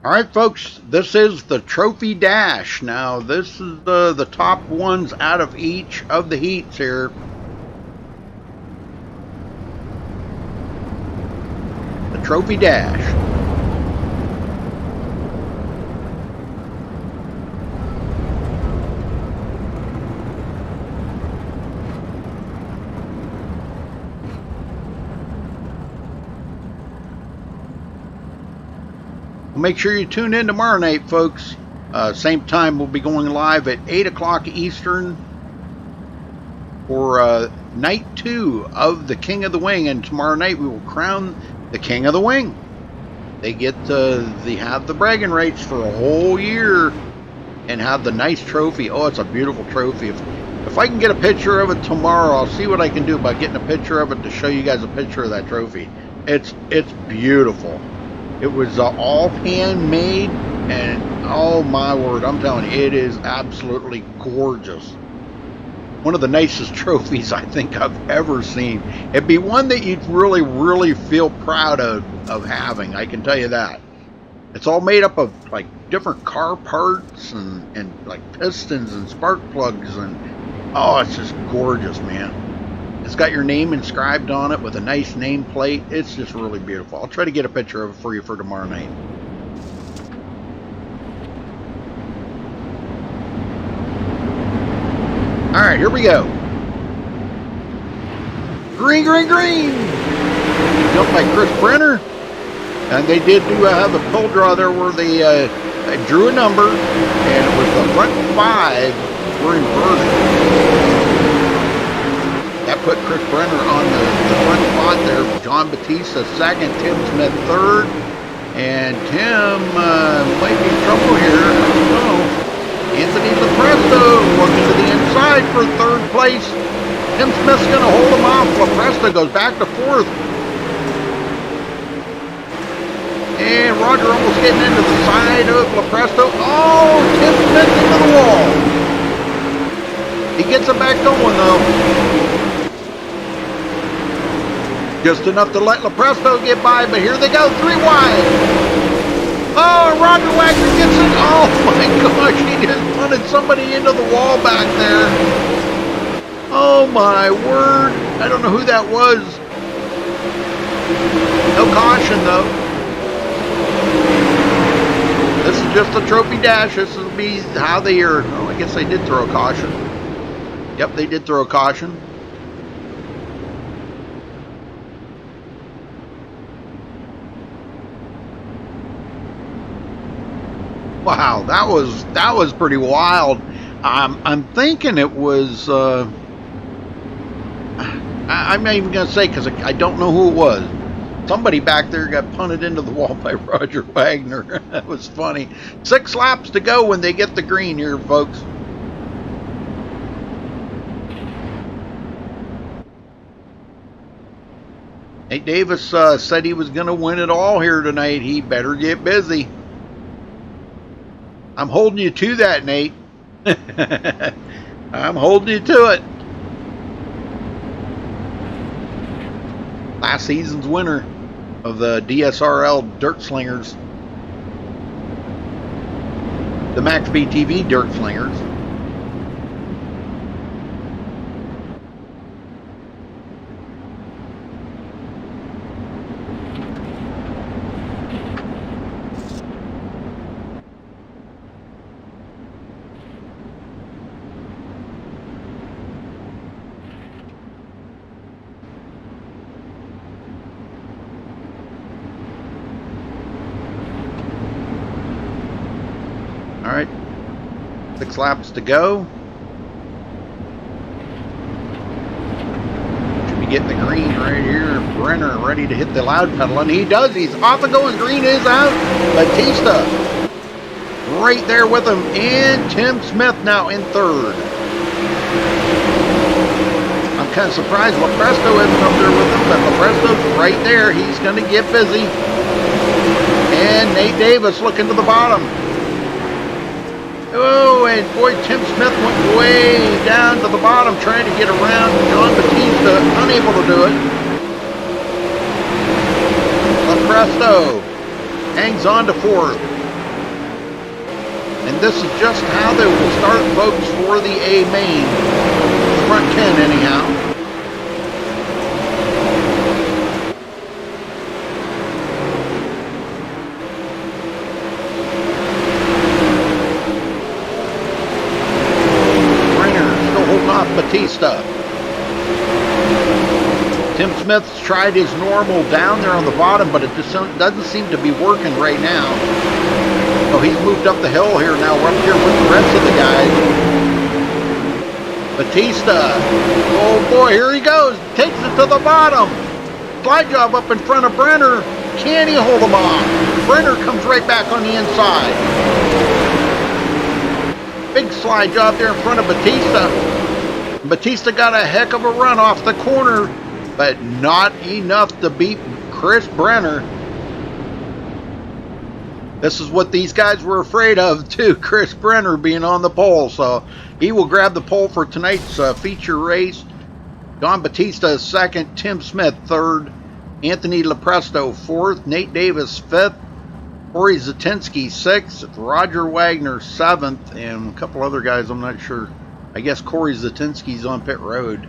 All right, folks, this is the Trophy Dash. Now, this is the top ones out of each of the heats here. The Trophy Dash. Make sure you tune in tomorrow night, folks. Same time, we'll be going live at 8 o'clock Eastern for night 2 of the King of the Wing. And tomorrow night, we will crown the King of the Wing. They get they have the bragging rights for a whole year and have the nice trophy. Oh, it's a beautiful trophy. If I can get a picture of it tomorrow, I'll see what I can do by getting a picture of it to show you guys a picture of that trophy. It's beautiful. It was all handmade, and oh my word, I'm telling you, it is absolutely gorgeous. One of the nicest trophies I think I've ever seen. It'd be one that you'd really, really feel proud of having, I can tell you that. It's all made up of like different car parts and like pistons and spark plugs, and oh, it's just gorgeous, man. It's got your name inscribed on it with a nice nameplate. It's just really beautiful. I'll try to get a picture of it for you for tomorrow night. All right, here we go. Green, green, green. Jumped by Chris Brenner. And they did do have a pull draw there where they drew a number, and it was the front 5 were inverted. That put Chris Brenner on the front spot there. John Batista second, Tim Smith third, and Tim might be in trouble here. I don't know. Anthony Lepresto working to the inside for third place. Tim Smith's going to hold him off. Lepresto goes back to fourth. And Roger almost getting into the side of Lepresto. Oh, Tim Smith into the wall. He gets it back going though. Just enough to let Lepresto get by, but here they go, 3 wide. Oh, Roger Wagner gets it. Oh my gosh, he just punted somebody into the wall back there. Oh my word. I don't know who that was. No caution though. This is just a trophy dash. This will be how they are. Oh, I guess they did throw a caution. Yep, they did throw a caution. Wow, that was pretty wild. I'm thinking it was. I'm not even gonna say because I don't know who it was. Somebody back there got punted into the wall by Roger Wagner. That was funny. 6 laps to go when they get the green here, folks. Nate Davis said he was going to win it all here tonight. He better get busy. I'm holding you to that, Nate. I'm holding you to it. Last season's winner of the DSRL Dirt Slingers. The MaxSpeedTV Dirt Slingers. All right, 6 laps to go. Should be getting the green right here. Brenner ready to hit the loud pedal, and he does. He's off and going. Green is out. Batista right there with him, and Tim Smith now in 3rd. I'm kind of surprised Lepresto isn't up there with him, but Lepresto's right there. He's going to get busy. And Nate Davis looking to the bottom. Oh, and boy, Tim Smith went way down to the bottom trying to get around John Batista, unable to do it. Lepresto hangs on to 4th. And this is just how they will start, folks, for the A main. Front 10, anyhow. Batista. Tim Smith's tried his normal down there on the bottom, but it just doesn't seem to be working right now. So he's moved up the hill here now. We're up here with the rest of the guys. Batista. Oh boy, here he goes. Takes it to the bottom. Slide job up in front of Brenner. Can he hold him off? Brenner comes right back on the inside. Big slide job there in front of Batista. Batista got a heck of a run off the corner, but not enough to beat Chris Brenner. This is what these guys were afraid of, too, Chris Brenner being on the pole. So he will grab the pole for tonight's feature race. Don Batista is 2nd, Tim Smith 3rd, Anthony Lepresto 4th, Nate Davis 5th, Corey Zatinsky 6th, Roger Wagner 7th, and a couple other guys I'm not sure. I guess Corey Zatinsky's on pit road.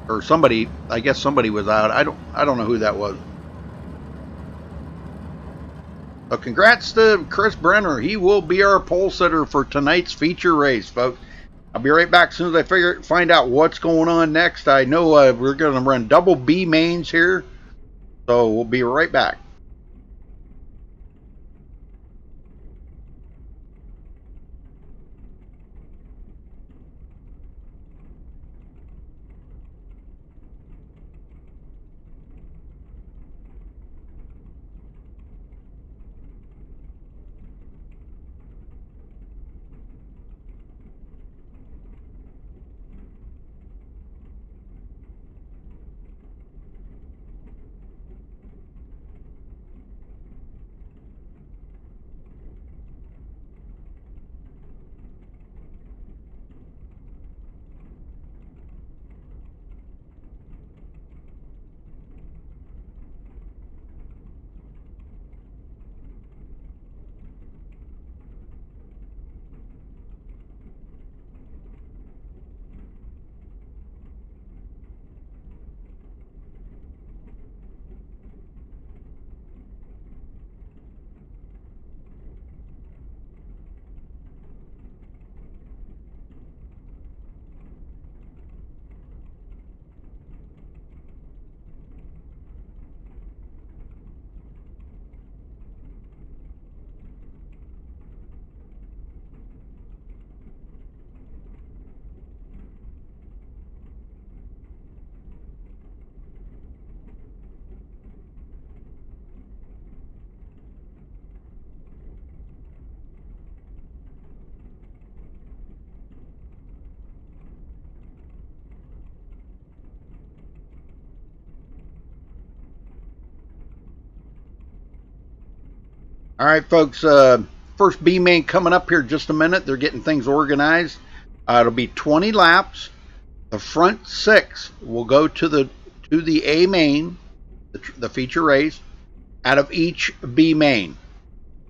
Or somebody, I guess somebody was out. I don't know who that was. But congrats to Chris Brenner. He will be our pole sitter for tonight's feature race, folks. I'll be right back as soon as I find out what's going on next. I know we're going to run double B mains here. So we'll be right back. All right, folks. First B main coming up here in just a minute. They're getting things organized. It'll be 20 laps. The front 6 will go to the A main, the feature race, out of each B main.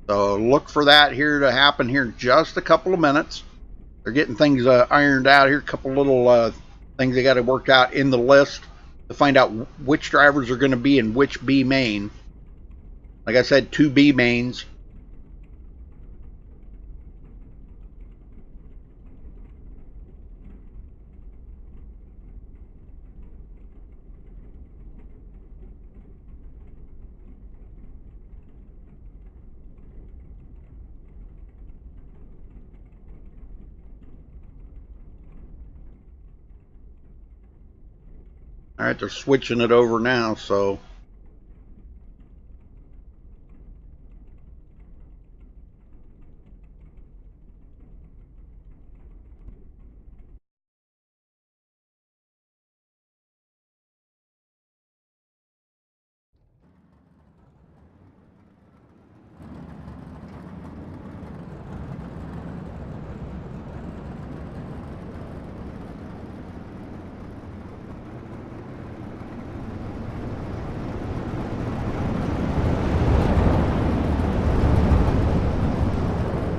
So look for that here to happen here in just a couple of minutes. They're getting things ironed out here. A couple little things they got to work out in the list to find out which drivers are going to be in which B main. Like I said, 2 B mains. All right, they're switching it over now, so.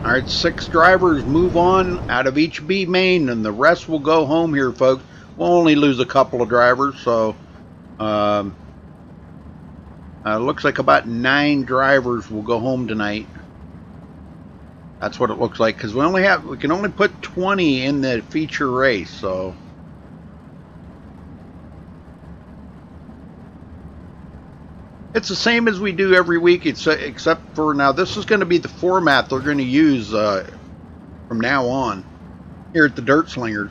All right, 6 drivers move on out of each B main, and the rest will go home here, folks. We'll only lose a couple of drivers, so looks like about 9 drivers will go home tonight. That's what it looks like, because we can only put 20 in the feature race, so. It's the same as we do every week, except for now. This is going to be the format they're going to use from now on here at the Dirt Slingers,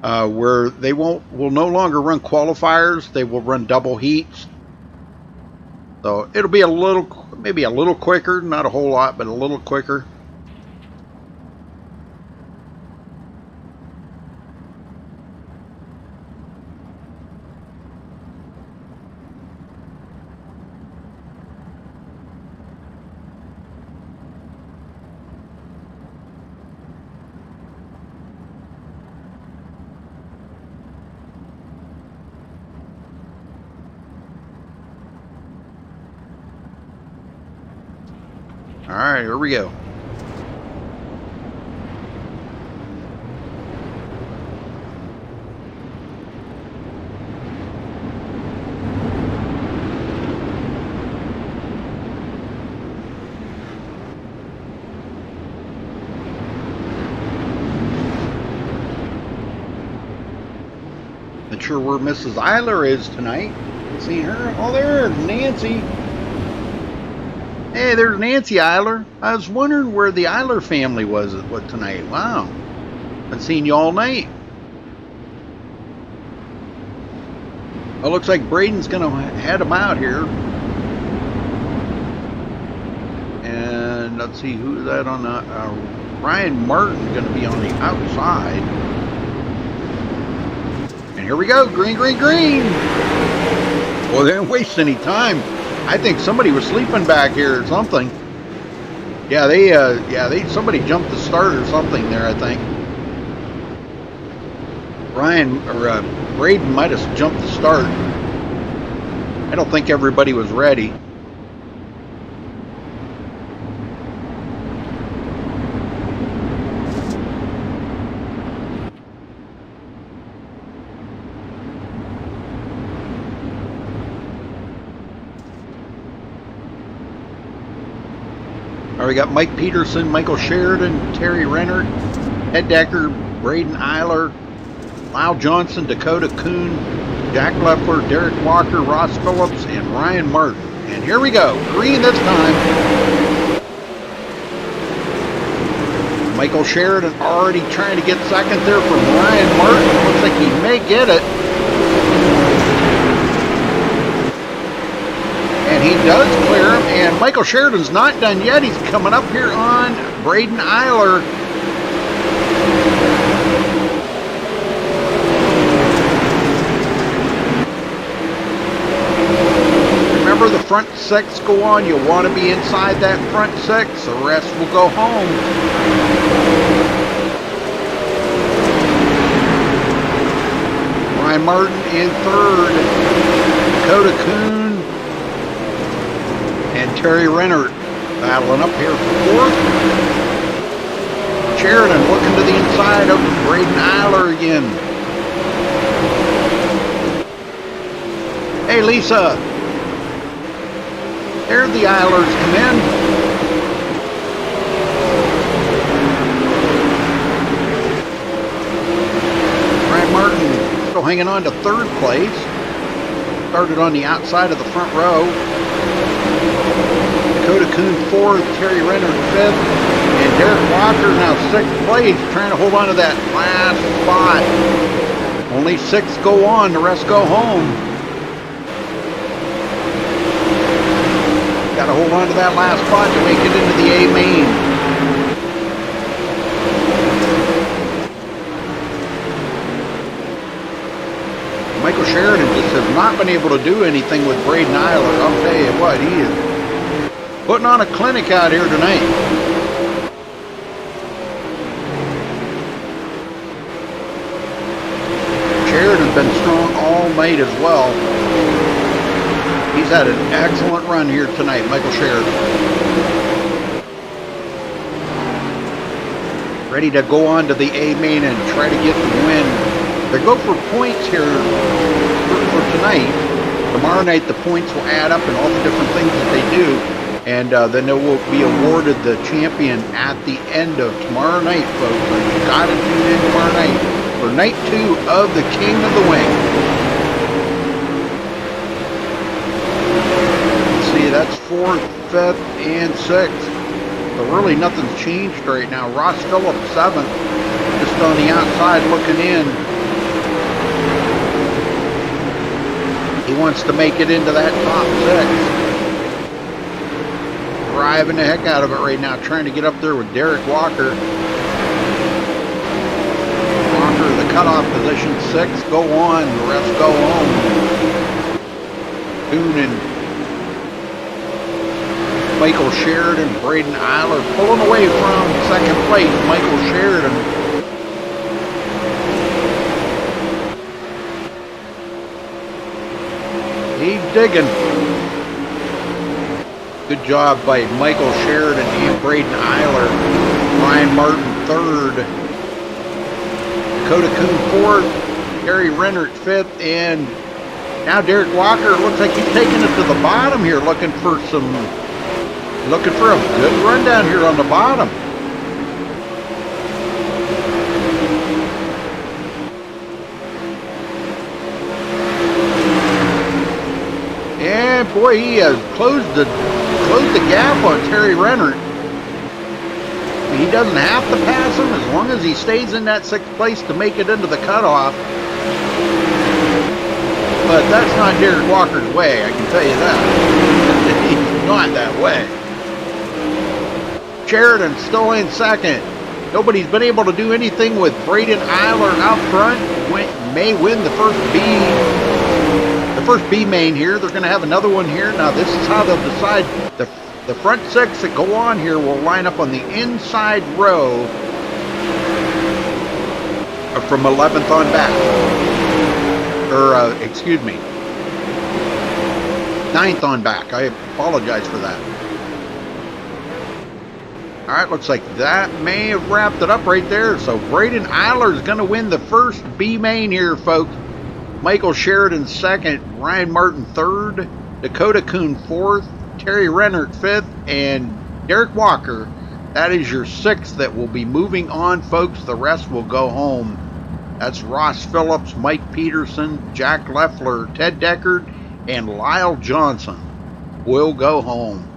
where they will no longer run qualifiers. They will run double heats. So it'll be maybe a little quicker, not a whole lot, but a little quicker. All right, here we go. Not sure where Mrs. Eiler is tonight. See her? Oh, there's Nancy. Hey, there's Nancy Eiler. I was wondering where the Eiler family was tonight. Wow. I've seen you all night. Well, looks like Braden's going to head them out here. And let's see, who's that on the... Ryan Martin's going to be on the outside. And here we go. Green, green, green. Well, they didn't waste any time. I think somebody was sleeping back here or something. Yeah, somebody jumped the start or something there, I think. Braden might have jumped the start. I don't think everybody was ready. We got Mike Peterson, Michael Sheridan, Terry Renner, Ed Decker, Braden Eiler, Lyle Johnson, Dakota Kuhn, Jack Leffler, Derek Walker, Ross Phillips, and Ryan Martin. And here we go. Green this time. Michael Sheridan already trying to get second there from Ryan Martin. Looks like he may get it. And he does clear him, and Michael Sheridan's not done yet. He's coming up here on Braden Eiler. Remember, the front 6 go on. You'll want to be inside that front 6. The rest will go home. Ryan Martin in 3rd. Dakota Kuhn and Terry Rennert battling up here for 4th. Sheridan looking to the inside of Braden Eiler again. Hey, Lisa. There the Eilers come in. Ryan Martin still hanging on to 3rd place. Started on the outside of the front row. Dakota Kuhn 4th, Terry Renner 5th, and Derek Walker now 6th place, trying to hold on to that last spot. Only 6 go on, the rest go home. Got to hold on to that last spot to make it into the A main. Michael Sheridan just has not been able to do anything with Braden Eiler. I'll tell you what, he is putting on a clinic out here tonight. Sheridan's been strong all night as well. He's had an excellent run here tonight, Michael Sheridan. Ready to go on to the A main and try to get the win. They go for points here for tonight. Tomorrow night the points will add up and all the different things that they do. And then they will be awarded the champion at the end of tomorrow night, folks. So you got to tune in tomorrow night for night 2 of the King of the Wing. Let's see, that's 4th, 5th, and 6th. So really nothing's changed right now. Ross Phillips 7th, just on the outside looking in. He wants to make it into that top 6. Driving the heck out of it right now, trying to get up there with Derek Walker. Walker, the cutoff position, 6 go on, the rest go home. Kuhn and Michael Sheridan, Braden Eiler pulling away from 2nd place, Michael Sheridan. He's digging. Good job by Michael Sheridan and Braden Eiler. Ryan Martin 3rd. Dakota Kuhn 4th. Gary Rennert 5th. And now Derek Walker, looks like he's taking it to the bottom here, looking for a good run down here on the bottom. And boy, he has closed the gap on Terry Rennert. He doesn't have to pass him as long as he stays in that 6th place to make it into the cutoff. But that's not Derek Walker's way, I can tell you that. He's not that way. Sheridan still in 2nd. Nobody's been able to do anything with Braden Eiler out front. May win the first B main here. They're going to have another one here. Now this is how they'll decide. The front 6 that go on here will line up on the inside row from 11th on back. Or, excuse me, 9th on back. I apologize for that. All right, looks like that may have wrapped it up right there. So Braden Eiler is going to win the first B main here, folks. Michael Sheridan 2nd, Ryan Martin 3rd, Dakota Kuhn 4th, Terry Rennert 5th, and Derek Walker. That is your 6th that will be moving on, folks. The rest will go home. That's Ross Phillips, Mike Peterson, Jack Leffler, Ted Deckard, and Lyle Johnson will go home.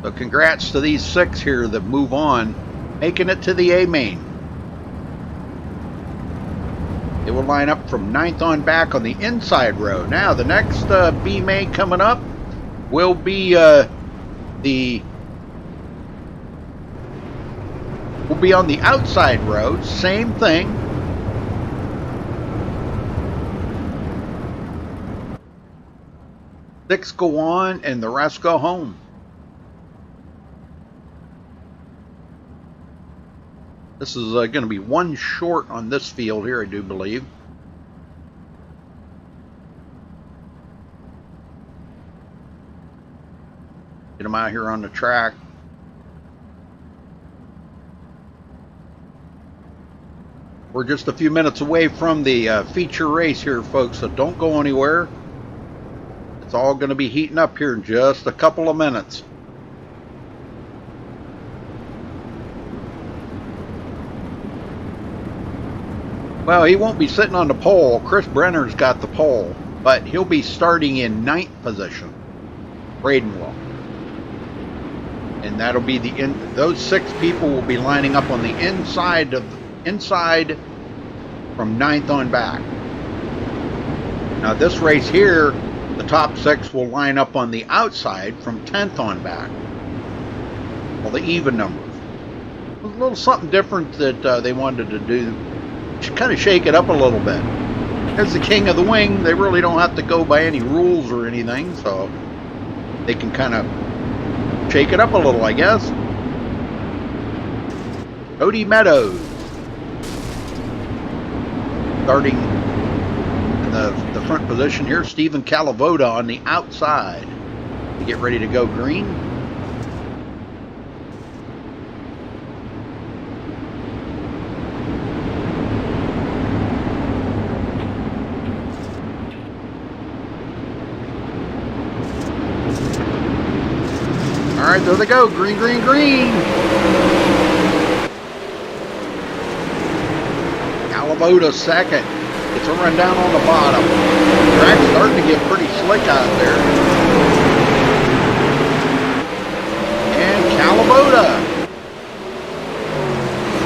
So congrats to these 6 here that move on, making it to the A main. They will line up from 9th on back on the inside row. Now the next B main coming up will be on the outside row. Same thing. 6 go on and the rest go home. This is going to be one short on this field here, I do believe. Get them out here on the track. We're just a few minutes away from the feature race here, folks, so don't go anywhere. It's all going to be heating up here in just a couple of minutes. Well, he won't be sitting on the pole. Chris Brenner's got the pole, but he'll be starting in 9th position. Braden will. And that'll be the end. Those 6 people will be lining up on the inside from 9th on back. Now this race here, the top 6 will line up on the outside from 10th on back. Well, the even numbers. It was a little something different that they wanted to do. Kind of shake it up a little bit. As the king of the wing, they really don't have to go by any rules or anything, so they can kind of shake it up a little, I guess. Cody Meadows starting in the front position here. Stephen Calavoda on the outside to get ready to go green. All right, there they go. Green, green, green. Calavoda second. Gets a run down on the bottom. Track's starting to get pretty slick out there. And Calavoda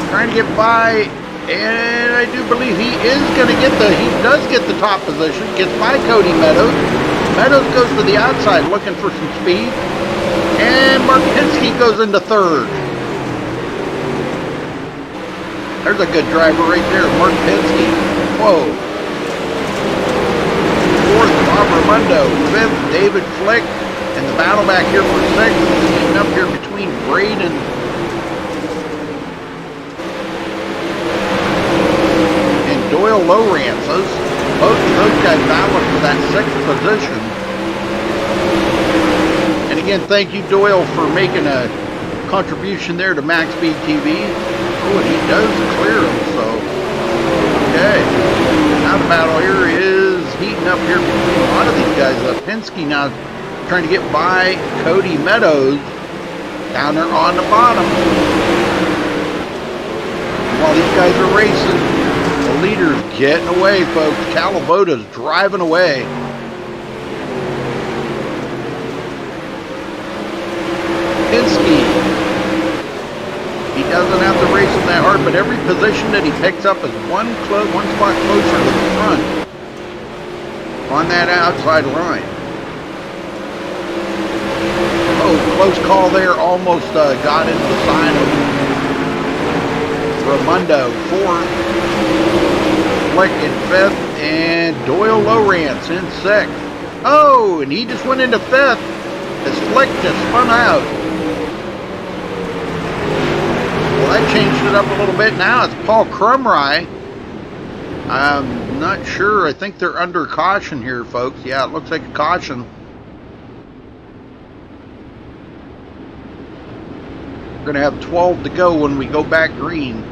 trying to get by, and I do believe he does get the top position. Gets by Cody Meadows. Meadows goes to the outside looking for some speed. And Mark Pinsky goes into 3rd. There's a good driver right there, Mark Pinsky. Whoa. 4th, Bob Raimondo. 5th, David Flick. And the battle back here for 6th is heating up here between Braden and Doyle Lowrances. Both of those guys battling for that 6th position. Again, thank you, Doyle, for making a contribution there to MaxSpeedTV. Oh, and he does clear him, so okay. Now the battle here is heating up here between a lot of these guys. Pinsky now trying to get by Cody Meadows down there on the bottom. While these guys are racing, the leader's getting away, folks. Calavoda's driving away. Pinsky, he doesn't have to race him that hard, but every position that he picks up is one spot closer to the front on that outside line. Oh, close call there, almost got into the sign of Raimondo. 4th, Flick in 5th, and Doyle Lowrance in 6th. Oh, and he just went into 5th as Flick just spun out. Well, that changed it up a little bit. Now it's Paul Crumry. I'm not sure. I think they're under caution here, folks. Yeah, it looks like a caution. We're going to have 12 to go when we go back green.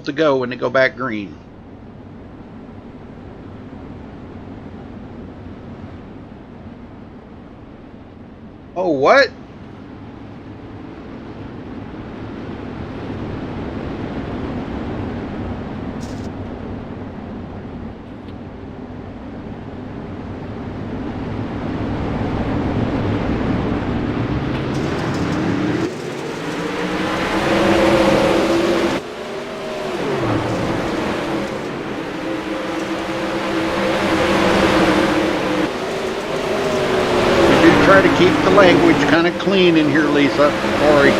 To go when they go back green. Oh, what? try to keep the language kind of clean in here, Lisa. Sorry.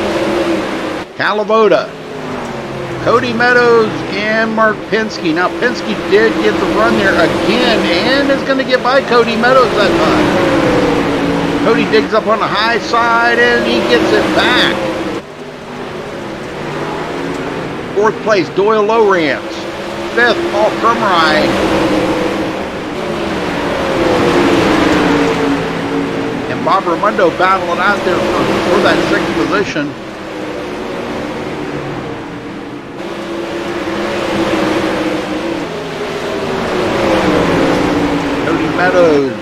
Calavoda, Cody Meadows, and Mark Penske. Now, Penske did get the run there again and is going to get by Cody Meadows that time. Cody digs up on the high side and he gets it back. Fourth place, Doyle Lowrance. Fifth, Paul Krumrei. And Bob Raimondo battling out there for that sixth position. Cody Meadows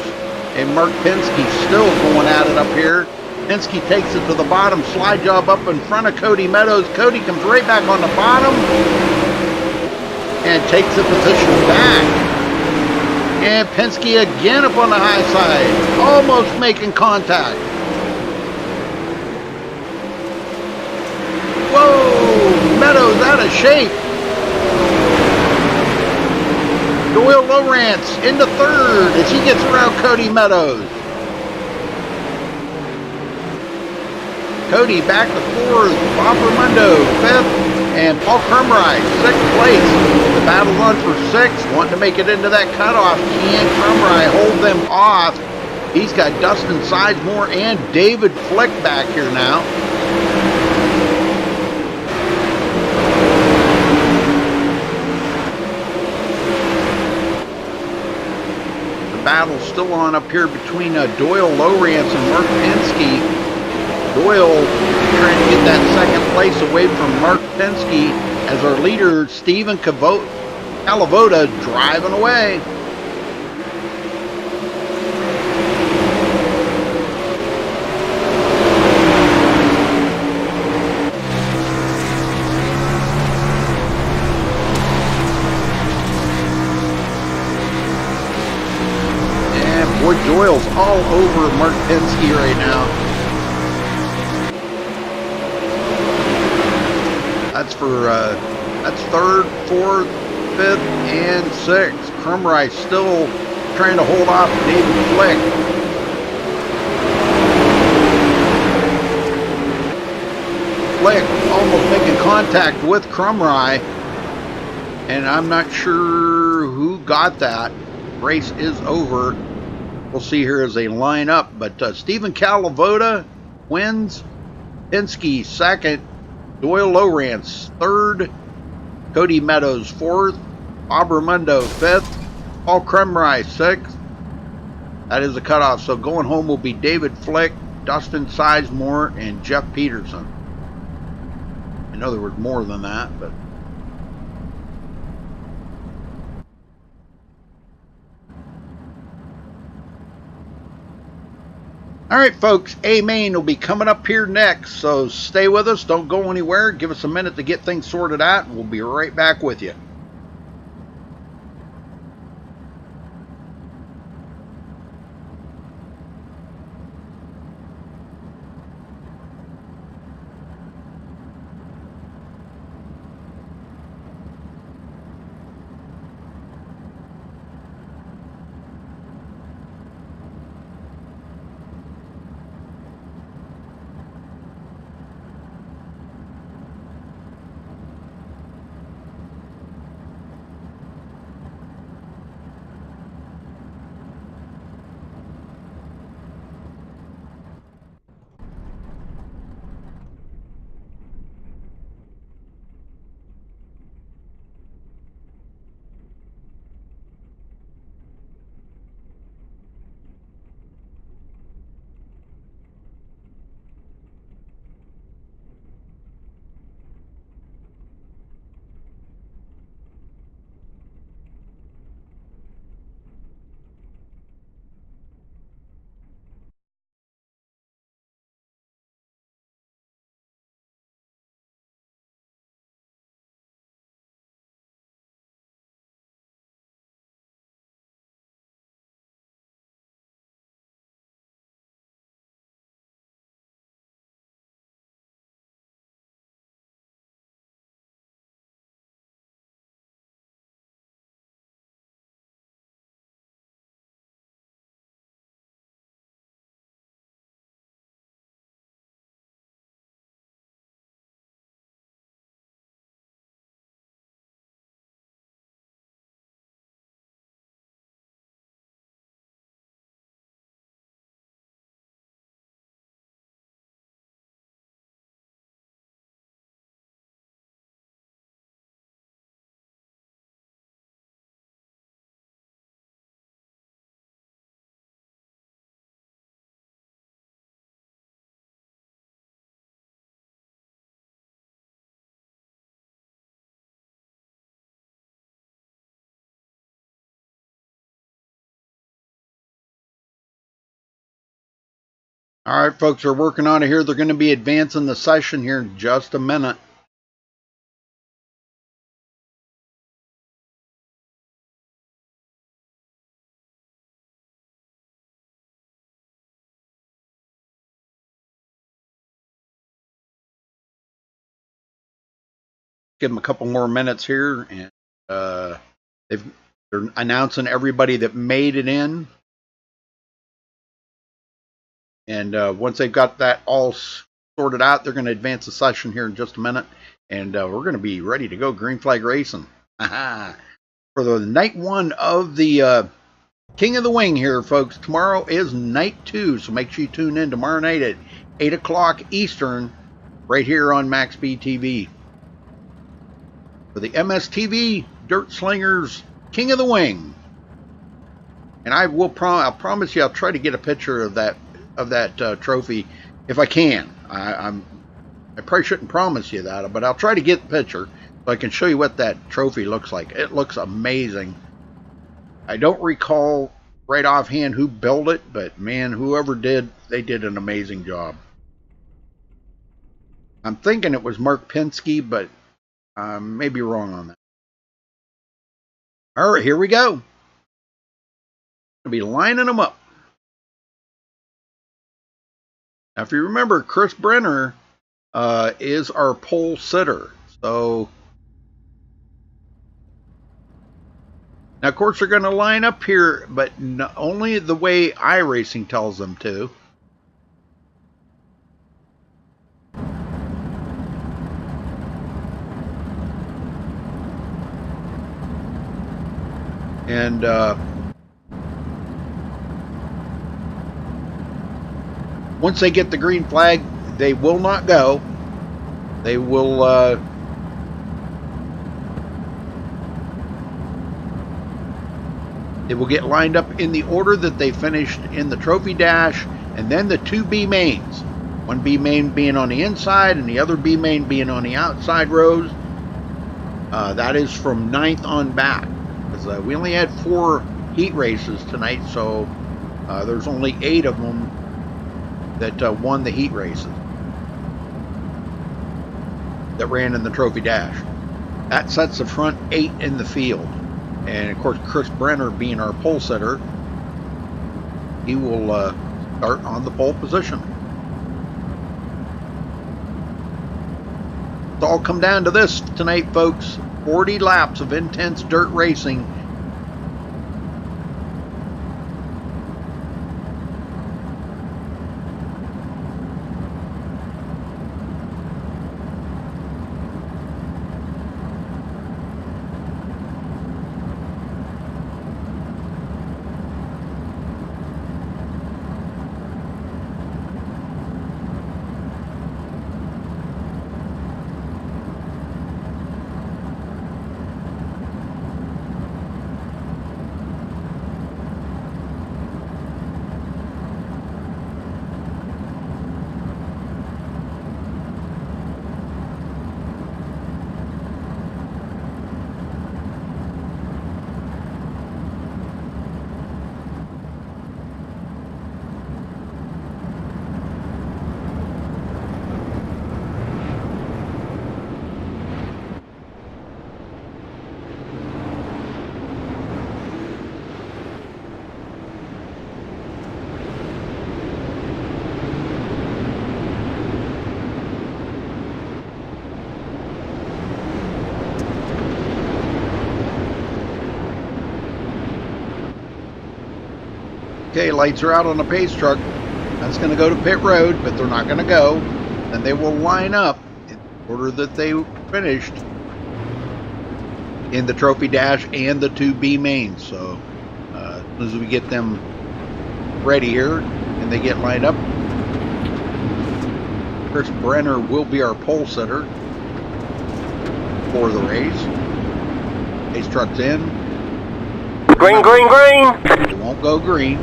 and Mark Penske still going at it up here. Penske takes it to the bottom, slide job up in front of Cody Meadows. Cody comes right back on the bottom and takes the position back. And Penske again up on the high side, almost making contact. Whoa, Meadows out of shape. Doyle Lowrance into third as he gets around Cody Meadows. Cody back to fourth, Bob Raimondo fifth, and Paul Krumrei sixth place. The battle's on for sixth, wanting to make it into that cutoff. Can Krumrei hold them off? He's got Dustin Sizemore and David Flick back here now. The battle's still on up here between Doyle Lowrance and Mark Penske. Doyle trying to get that second place away from Mark Penske as our leader, Stephen Calavoda, driving away. And boy, Doyle's all over Mark Penske right now. That's third, fourth, fifth, and sixth. Krumrei still trying to hold off David Flick. Flick almost making contact with Krumrei, and I'm not sure who got that. Race is over. We'll see here as they line up, but Stephen Calavoda wins. Penske second. Doyle Lowrance third, Cody Meadows fourth, Bob Raimondo fifth, Paul Krumrei sixth. That is the cutoff. So going home will be David Flick, Dustin Sizemore, and Jeff Peterson. I know there was more than that, but all right, folks, A-Main will be coming up here next, so stay with us. Don't go anywhere. Give us a minute to get things sorted out, and we'll be right back with you. All right, folks, they're working on it here. They're going to be advancing the session here in just a minute. Give them a couple more minutes here, and they're announcing everybody that made it in. And once they've got that all sorted out, they're going to advance the session here in just a minute, and we're going to be ready to go green flag racing. For the night one of the King of the Wing here, folks. Tomorrow is night 2, so make sure you tune in tomorrow night at 8 o'clock Eastern, right here on MaxSpeedTV. For the MSTV Dirt Slingers King of the Wing. And I'll promise you I'll try to get a picture of that trophy if I can. I probably shouldn't promise you that, but I'll try to get the picture so I can show you what that trophy looks like. It looks amazing. I don't recall right offhand who built it, but man, whoever did, they did an amazing job. I'm thinking it was Mark Pinsky, but I may be wrong on that. All right, here we go. I'll be lining them up. Now, if you remember, Chris Brenner is our pole sitter. So, now, of course, they're going to line up here, but only the way iRacing tells them to. And once they get the green flag, they will not go. They will get lined up in the order that they finished in the trophy dash, and then the 2 B mains. One B main being on the inside and the other B main being on the outside rows. That is from 9th on back. Because we only had 4 heat races tonight, so there's only 8 of them that won the heat races that ran in the trophy dash. That sets the front 8 in the field. And of course, Chris Brenner being our pole setter, he will start on the pole position. It's all come down to this tonight, folks. 40 laps of intense dirt racing. Okay, lights are out on the pace truck. That's going to go to pit road, but they're not going to go. Then they will line up in the order that they finished in the trophy dash and the 2 B mains. So as soon as we get them ready here and they get lined up, Chris Brenner will be our pole setter for the race. Pace truck's in. Green, green, green! It won't go green.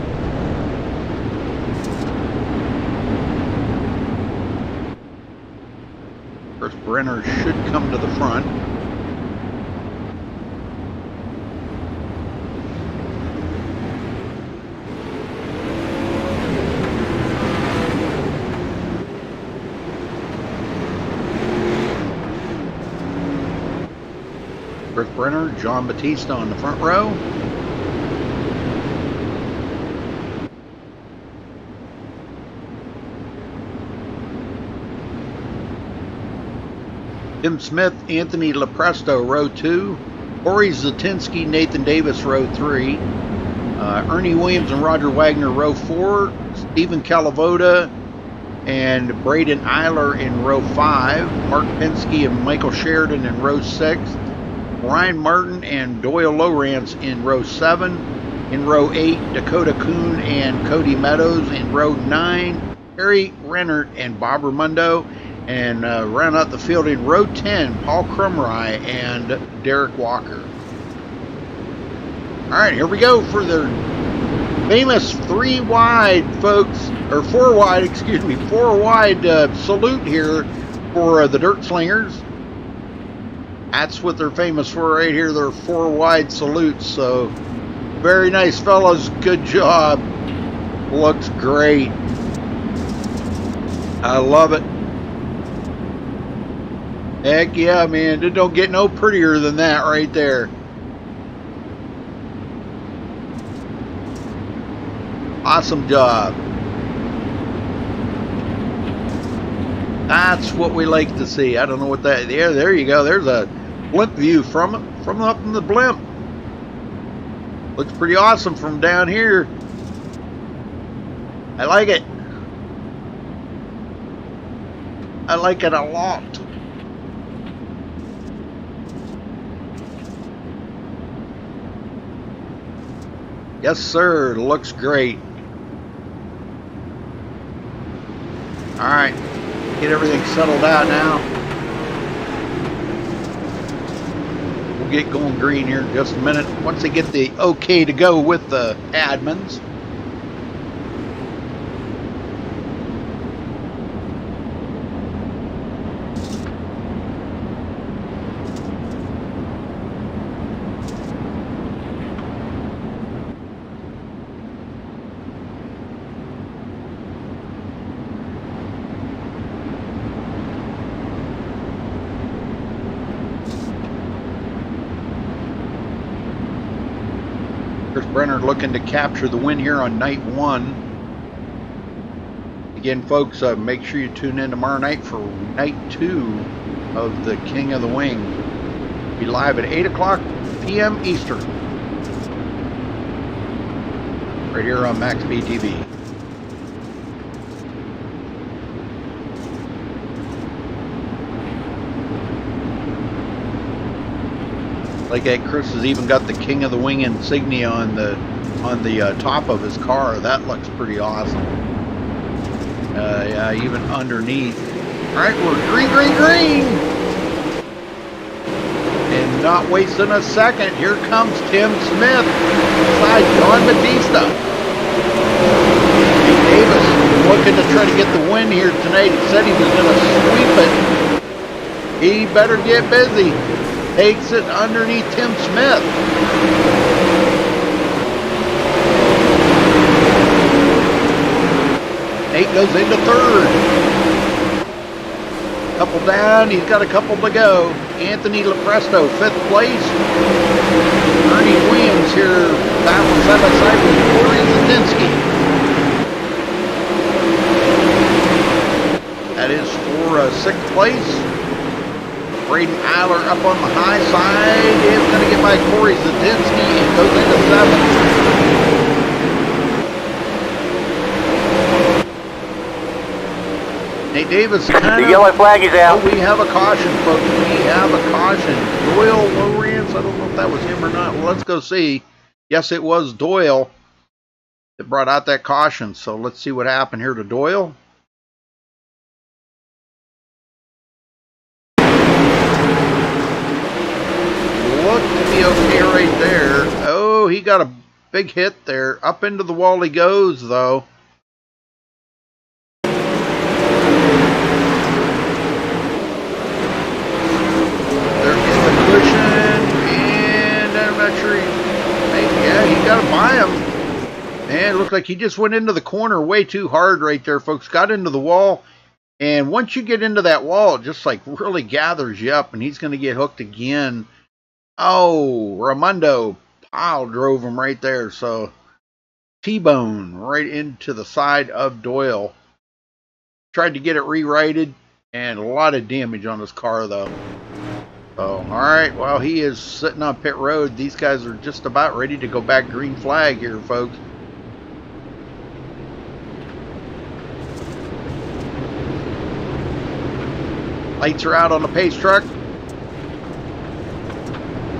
Chris Brenner should come to the front. Brenner, John Batista on the front row. Tim Smith, Anthony Lepresto, row 2. Corey Zatinsky, Nathan Davis, row 3. Ernie Williams and Roger Wagner, row 4. Stephen Calavoda and Braden Eiler in row 5. Mark Pinsky and Michael Sheridan in row 6. Ryan Martin and Doyle Lowrance in row 7. In row 8, Dakota Kuhn and Cody Meadows. In row 9, Harry Rennert and Bob Ramundo. And round out the field in row 10, Paul Crumry and Derek Walker. All right, here we go for the famous 3 wide, folks, or 4 wide, excuse me, 4 wide salute here for the Dirt Slingers. That's what they're famous for right here. They're 4 wide salutes. So very nice, fellas. Good job. Looks great. I love it. Heck yeah, man. It don't get no prettier than that right there. Awesome job. That's what we like to see. I don't know what that... Yeah, there you go. There's a blimp view from up in the blimp. Looks pretty awesome from down here. I like it. I like it a lot. Yes, sir. Looks great. All right. Get everything settled out now. We'll get going green here in just a minute. Once they get the okay to go with the admins. Chris Brenner looking to capture the win here on night 1. Again, folks, make sure you tune in tomorrow night for night 2 of the King of the Wing. Be live at 8 o'clock p.m. Eastern. Right here on MaxSpeedTV. Like that, Chris has even got the King of the Wing insignia on the top of his car. That looks pretty awesome. Yeah, even underneath. All right, we're green. And not wasting a second, here comes Tim Smith beside John Batista. Hey, Davis looking to try to get the win here tonight. He said he was going to sweep it. He better get busy. Takes it underneath Tim Smith. Nate goes into 3rd. Couple down, he's got a couple to go. Anthony Lepresto, 5th place. Ernie Williams here, battle side by side with Corey Zatinsky. That is for 6th place. Braden Eiler up on the high side is going to get by Corey Zatinsky and goes into 7th. Nate Davis kind the yellow flag is out. Oh, we have a caution, folks. We have a caution. Doyle Lowrance, I don't know if that was him or not. Well, let's go see. Yes, it was Doyle that brought out that caution. So let's see what happened here to Doyle. Looked to be okay right there. Oh, he got a big hit there. Up into the wall he goes, though. There is the cushion, and I'm not sure. Yeah, he got to buy him. Man, it looked like he just went into the corner way too hard right there, folks. Got into the wall. And once you get into that wall, it just like really gathers you up, and he's going to get hooked again. Oh, Raimondo pile drove him right there. So T-bone right into the side of Doyle. Tried to get it rewrited, and a lot of damage on his car, though. So, alright, well, he is sitting on pit road. These guys are just about ready to go back green flag here, folks. Lights are out on the pace truck.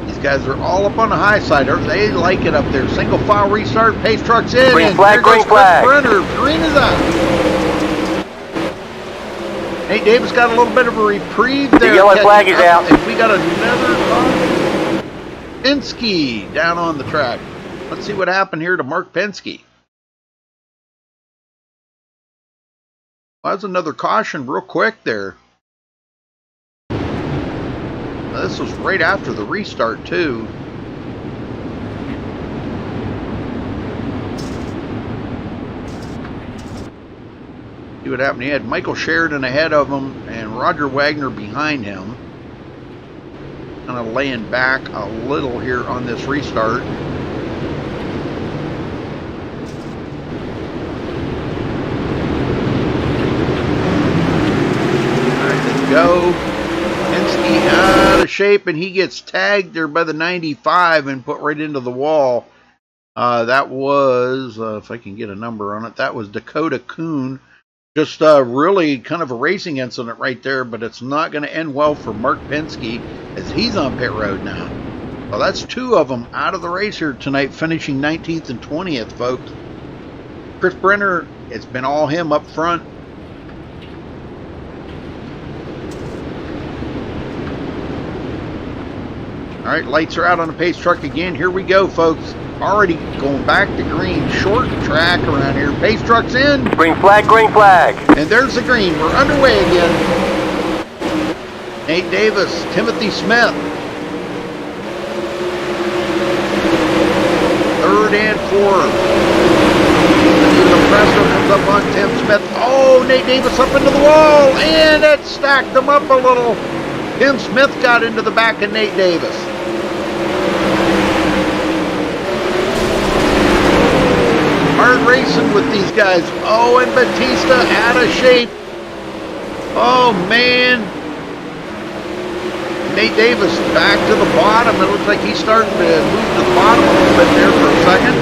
These guys are all up on the high side. They like it up there. Single file restart, pace truck's in. Green flag, green flag. Brenner. Green is out. Nate Davis got a little bit of a reprieve there. The yellow flag is out. And we got another Penske down on the track. Let's see what happened here to Mark Penske. Well, that's another caution real quick there. Now, this was right after the restart, too. See what happened. He had Michael Sheridan ahead of him and Roger Wagner behind him. Kind of laying back a little here on this restart. Alright, let's go. Penske out of shape, and he gets tagged there by the 95 and put right into the wall. That was, if I can get a number on it, that was Dakota Kuhn. Just really kind of a racing incident right there, but it's not going to end well for Mark Penske as he's on pit road now. Well, that's two of them out of the race here tonight, finishing 19th and 20th, folks. Chris Brenner, it's been all him up front. All right, lights are out on the pace truck again. Here we go, folks. Already going back to green. Short track around here. Pace truck's in. Green flag, green flag. And there's the green. We're underway again. Nate Davis, Timothy Smith. Third and fourth. The pressure comes up on Tim Smith. Oh, Nate Davis up into the wall. And it stacked them up a little. Tim Smith got into the back of Nate Davis. Hard racing with these guys. Oh, and Batista out of shape. Oh, man. Nate Davis back to the bottom. It looks like he's starting to move to the bottom a little bit there for a second.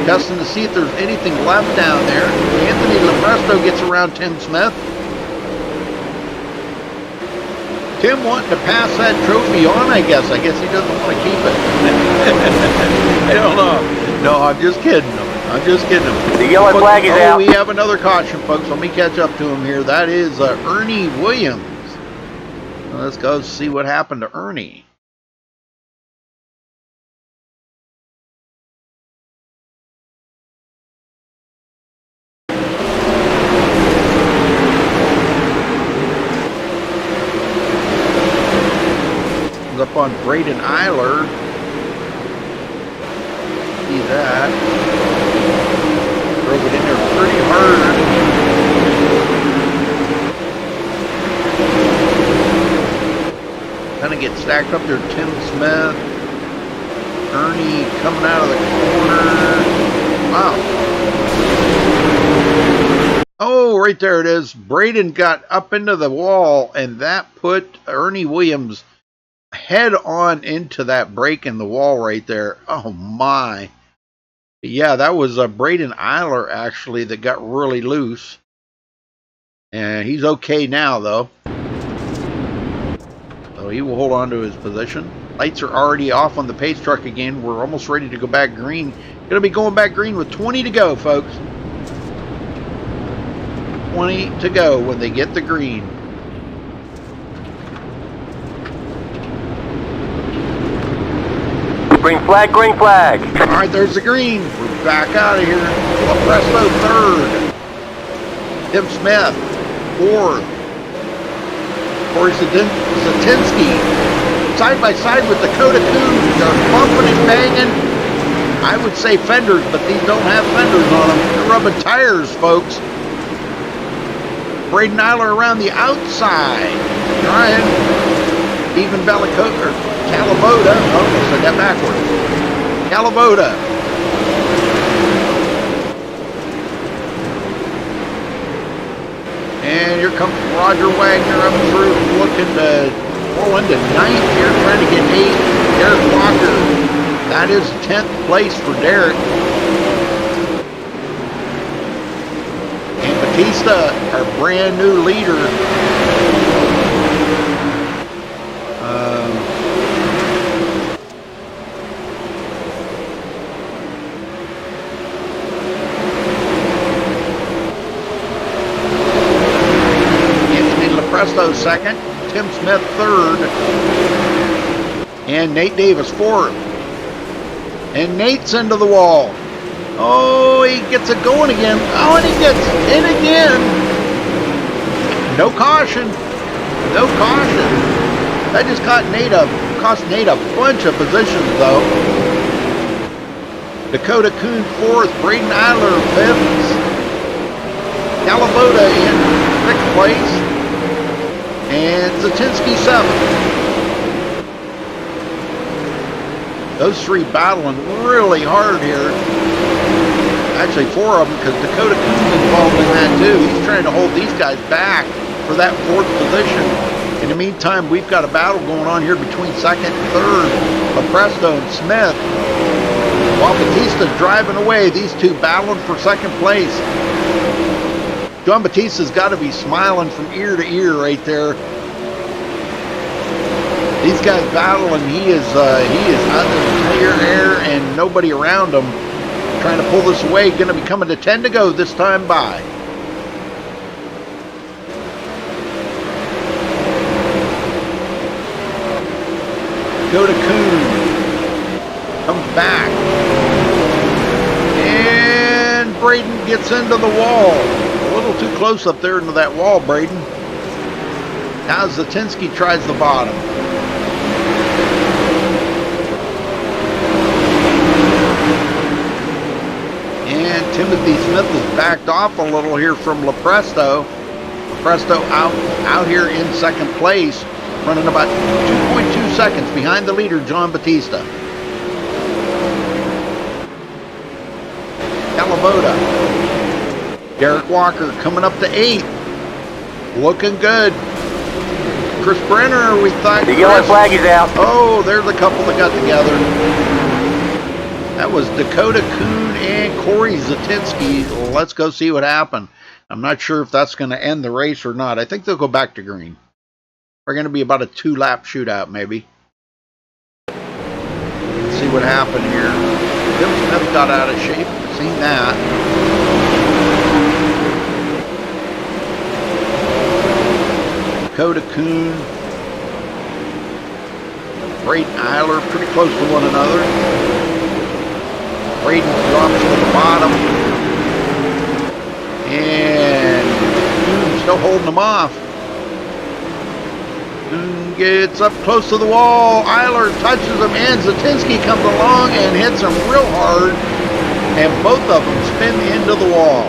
Testing to see if there's anything left down there. Anthony LaPresto gets around Tim Smith. Tim wanting to pass that trophy on, I guess. I guess he doesn't want to keep it. I don't know. No, I'm just kidding. I'm just kidding. The yellow flag is out. We have another caution, folks. Let me catch up to him here. That is Ernie Williams. Well, let's go see what happened to Ernie. Up on Braden Eiler. See that. Drove it in there pretty hard. Kind of get stacked up there. Tim Smith. Ernie coming out of the corner. Wow. Oh, right there it is. Braden got up into the wall, and that put Ernie Williams head on into that break in the wall right there. Oh my. Yeah, that was Braden Eiler actually that got really loose. And he's okay now though. So he will hold on to his position. Lights are already off on the pace truck again. We're almost ready to go back green. Gonna be going back green with 20 to go, folks. 20 to go when they get the green. Green flag, green flag. All right, there's the green. We're back out of here. LaPresto third. Tim Smith fourth. Corey Zatinsky side by side with Dakota Kuhn. They're bumping and banging. I would say fenders, but these don't have fenders on them. They're rubbing tires, folks. Braden Eiler around the outside. Trying. Even Bellicote, or Calaboda. Oh, I said that backwards. Calaboda. And here comes Roger Wagner up through, looking to pull into 9th here, trying to get 8th. Derek Walker. That is 10th place for Derek. And Batista, our brand new leader. Presto second, Tim Smith third, and Nate Davis fourth. And Nate's into the wall. Oh, he gets it going again. Oh, and he gets in again. No caution. No caution. That just cost Nate a bunch of positions, though. Dakota Kuhn fourth, Braden Eiler fifth, Calaboda in 6th place. And Zatinsky 7th. Those three battling really hard here. Actually, 4 of them, because Dakota Kuhn's involved in that too. He's trying to hold these guys back for that 4th position. In the meantime, we've got a battle going on here between 2nd and 3rd, LaPresto and Smith. While Batista's driving away, these two battling for 2nd place. John Batista's got to be smiling from ear to ear right there. These guys battling. He is under clear air and nobody around him. Trying to pull this away. Going to be coming to 10 to go this time by. Dakota Kuhn comes back. And Braden gets into the wall. A little too close up there into that wall, Braden. Now Zatinsky tries the bottom. And Timothy Smith has backed off a little here from LaPresto. LaPresto out here in 2nd place, running about 2.2 seconds behind the leader, John Batista. Calaboda. Derek Walker coming up to 8th. Looking good. Chris Brenner, we thought. The yellow flag is out. Oh, there's a couple that got together. That was Dakota Kuhn and Corey Zatinsky. Let's go see what happened. I'm not sure if that's going to end the race or not. I think they'll go back to green. We're going to be about a 2-lap shootout, maybe. Let's see what happened here. Tim Smith got out of shape. Seen that. Dakota Kuhn, Braden Eiler, pretty close to one another. Braden drops to the bottom. And Kuhn still holding them off. Kuhn gets up close to the wall. Eiler touches him, and Zatinsky comes along and hits him real hard. And both of them spin into the wall.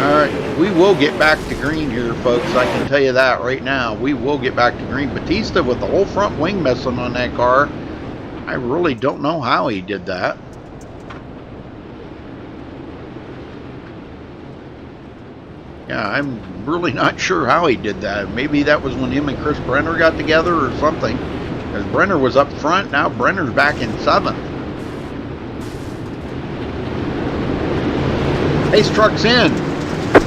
All right. We will get back to green here, folks. I can tell you that right now. We will get back to green. Batista with the whole front wing missing on that car. I really don't know how he did that. Yeah, I'm really not sure how he did that. Maybe that was when him and Chris Brenner got together or something. Because Brenner was up front. Now Brenner's back in 7th. Pace truck's in.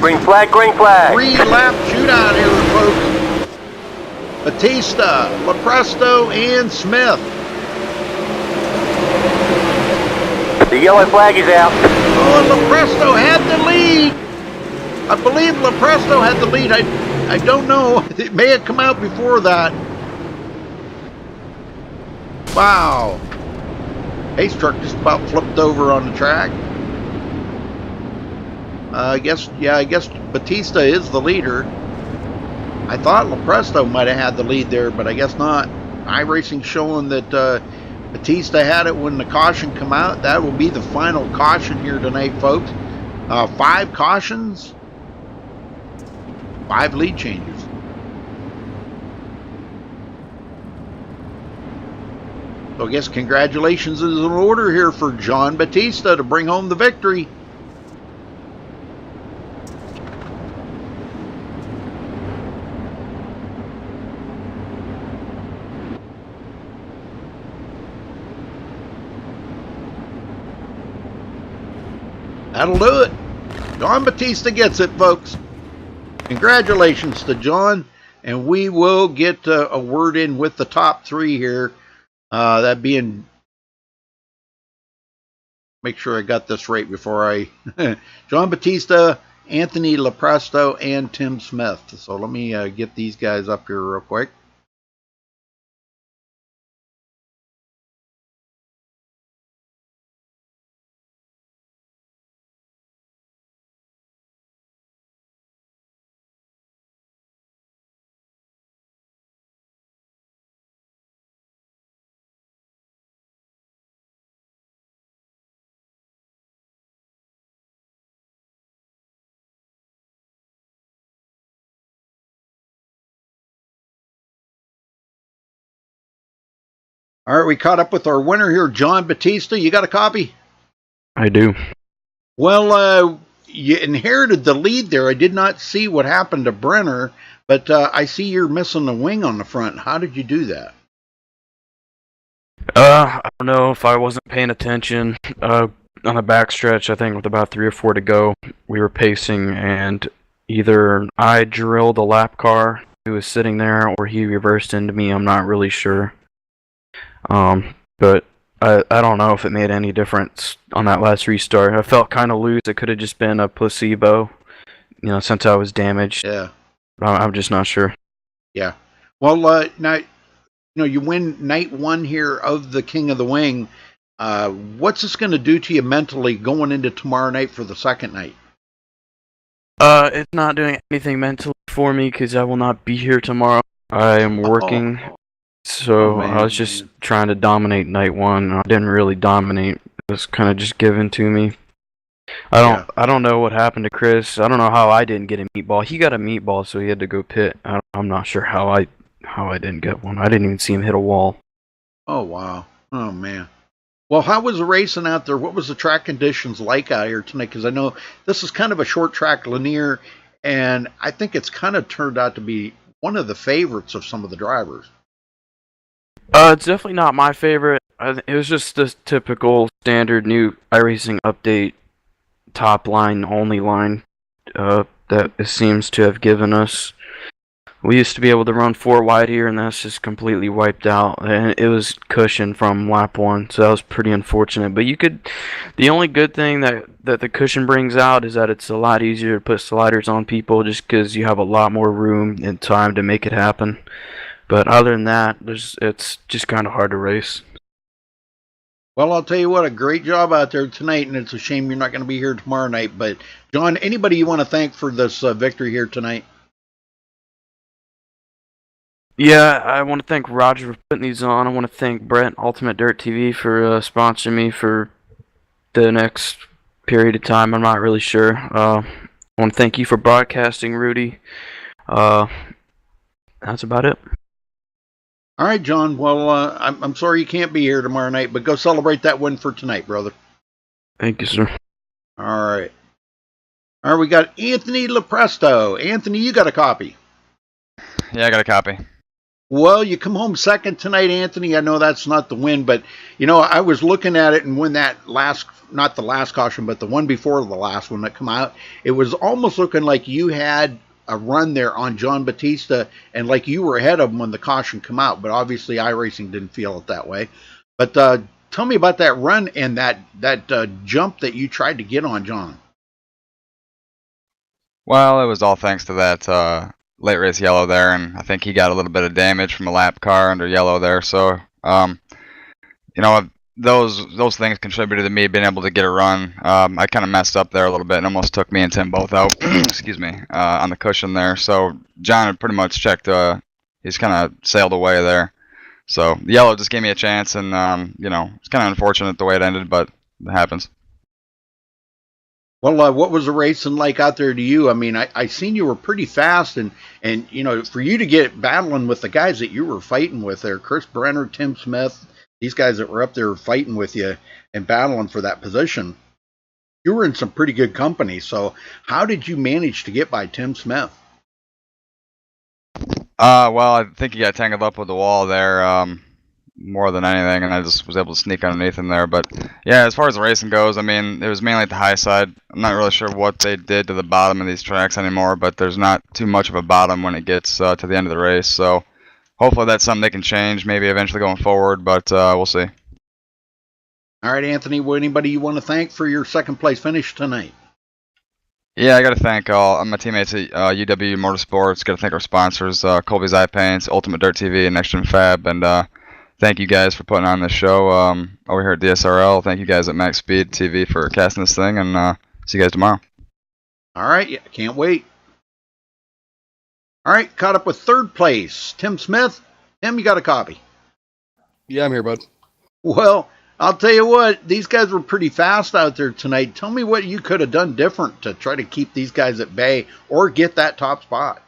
Green flag, green flag. 3-lap shootout here, folks. Batista, LaPresto, and Smith. The yellow flag is out. Oh, and LaPresto had the lead. I believe LaPresto had the lead. I don't know. It may have come out before that. Wow. Pace truck just about flipped over on the track. I guess Batista is the leader. I thought LaPresto might have had the lead there, but I guess not. iRacing showing that Batista had it when the caution come out. That will be the final caution here tonight, folks. 5 cautions, 5 lead changes. So I guess congratulations is in order here for John Batista to bring home the victory. That'll do it. John Batista gets it, folks. Congratulations to John. And we will get a word in with the top three here. That being, make sure I got this right before I, John Batista, Anthony Lepresto, and Tim Smith. So let me get these guys up here real quick. All right, we caught up with our winner here, John Batista. You got a copy? I do. Well, you inherited the lead there. I did not see what happened to Brenner, but I see you're missing the wing on the front. How did you do that? I don't know if I wasn't paying attention. On the backstretch, I think with about 3 or 4 to go, we were pacing, and either I drilled a lap car who was sitting there, or he reversed into me. I'm not really sure. But I don't know if it made any difference on that last restart. I felt kind of loose. It could have just been a placebo, since I was damaged. Yeah. I'm just not sure. Yeah. Well, now, you win night one here of the King of the Wing. What's this going to do to you mentally going into tomorrow night for the second night? It's not doing anything mentally for me because I will not be here tomorrow. I am working. So I was just trying to dominate night one. I didn't really dominate. It was kind of just given to me. I don't know what happened to Chris. I don't know how I didn't get a meatball. He got a meatball, so he had to go pit. I'm not sure how I didn't get one. I didn't even see him hit a wall. Oh wow. Oh man. Well, how was the racing out there? What was the track conditions like out here tonight? Because I know this is kind of a short track linear, and I think it's kind of turned out to be one of the favorites of some of the drivers. It's definitely not my favorite. It was just the typical standard new iRacing update top line only line that it seems to have given us. We used to be able to run 4 wide here, and that's just completely wiped out. And it was cushion from lap 1, so that was pretty unfortunate. But the only good thing that the cushion brings out is that it's a lot easier to put sliders on people, just because you have a lot more room and time to make it happen. But other than that, it's just kind of hard to race. Well, I'll tell you what, a great job out there tonight, and it's a shame you're not going to be here tomorrow night. But, John, anybody you want to thank for this victory here tonight? Yeah, I want to thank Roger for putting these on. I want to thank Brett, Ultimate Dirt TV, for sponsoring me for the next period of time. I'm not really sure. I want to thank you for broadcasting, Rudy. That's about it. All right, John. Well, I'm sorry you can't be here tomorrow night, but go celebrate that win for tonight, brother. Thank you, sir. All right. All right, we got Anthony Lepresto. Anthony, you got a copy? Yeah, I got a copy. Well, you come home second tonight, Anthony. I know that's not the win, but, I was looking at it, and when that not the last caution, but the one before the last one that come out, it was almost looking like you had a run there on John Batista, and like you were ahead of him when the caution come out, but obviously iRacing didn't feel it that way. But tell me about that run and that jump that you tried to get on John. Well, it was all thanks to that late race yellow there, and I think he got a little bit of damage from a lap car under yellow there. So, those things contributed to me being able to get a run. I kind of messed up there a little bit and almost took me and Tim both out. Excuse me, on the cushion there. So John had pretty much checked. He's kind of sailed away there. So the yellow just gave me a chance, and it's kind of unfortunate the way it ended, but it happens. Well, what was the racing like out there to you? I mean, I seen you were pretty fast, and for you to get battling with the guys that you were fighting with there, Chris Brenner, Tim Smith, these guys that were up there fighting with you and battling for that position, you were in some pretty good company. So how did you manage to get by Tim Smith? Well, I think he got tangled up with the wall there, more than anything, and I just was able to sneak underneath him there. But yeah, as far as the racing goes, I mean, it was mainly at the high side. I'm not really sure what they did to the bottom of these tracks anymore, but there's not too much of a bottom when it gets to the end of the race. So hopefully that's something they can change, maybe eventually going forward, but we'll see. All right, Anthony, anybody you want to thank for your second place finish tonight? Yeah, I got to thank all my teammates at UW Motorsports. Got to thank our sponsors, Colby's Eye Paints, Ultimate Dirt TV, and Next Gen Fab. And thank you guys for putting on this show over here at DSRL. Thank you guys at MaxSpeedTV for casting this thing, and see you guys tomorrow. All right, yeah, can't wait. All right, caught up with third place, Tim Smith. Tim, you got a copy? Yeah, I'm here, bud. Well, I'll tell you what, these guys were pretty fast out there tonight. Tell me what you could have done different to try to keep these guys at bay or get that top spot.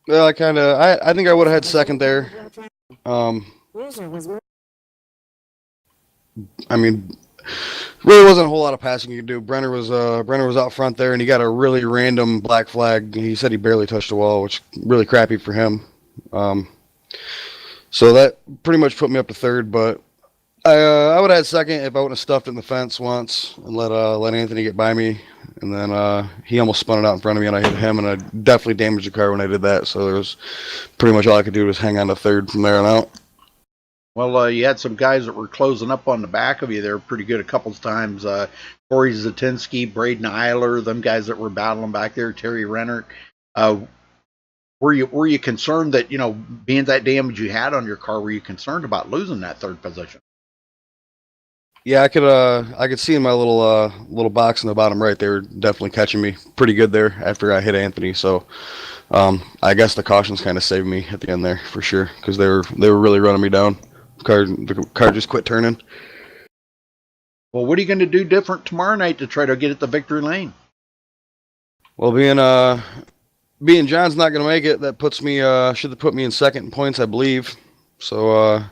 Well, I think I would have had second there. I mean, really wasn't a whole lot of passing you could do. Brenner was out front there, and he got a really random black flag. He said he barely touched the wall, which really crappy for him. So that pretty much put me up to third, but I would have had second if I wouldn't have stuffed it in the fence once and let Anthony get by me. And then he almost spun it out in front of me, and I hit him, and I definitely damaged the car when I did that. So there was pretty much all I could do was hang on to third from there on out. Well, you had some guys that were closing up on the back of you there pretty good a couple of times. Corey Zatinsky, Braden Eiler, them guys that were battling back there, Terry Rennert. Were you concerned that, being that damage you had on your car, were you concerned about losing that third position? Yeah, I could see in my little box in the bottom right, they were definitely catching me pretty good there after I hit Anthony. So I guess the cautions kind of saved me at the end there for sure, because they were really running me down. The car just quit turning. Well, what are you going to do different tomorrow night to try to get at the victory lane? Well, being John's not going to make it, that puts me should have put me in second in points, I believe. So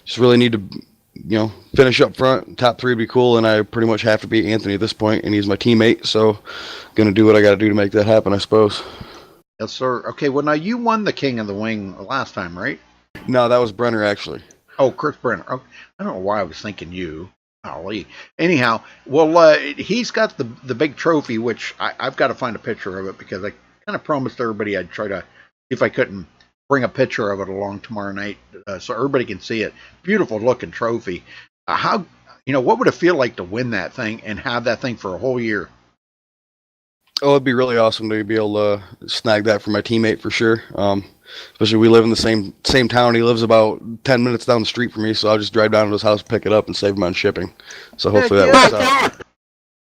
just really need to finish up front. Top three would be cool, and I pretty much have to beat Anthony at this point, and he's my teammate. So going to do what I got to do to make that happen, I suppose. Yes, sir. Okay. Well, now you won the King of the Wing last time, right? No, that was Brenner actually. Oh, Chris Brenner. Oh, I don't know why I was thinking you. Golly. Anyhow, well, he's got the big trophy, which I've got to find a picture of it, because I kind of promised everybody I'd try to see if I couldn't bring a picture of it along tomorrow night so everybody can see it. Beautiful looking trophy. What would it feel like to win that thing and have that thing for a whole year? Oh, it'd be really awesome to be able to snag that for my teammate for sure. Especially we live in the same town. He lives about 10 minutes down the street from me, so I'll just drive down to his house, pick it up, and save him on shipping. So hopefully that works out.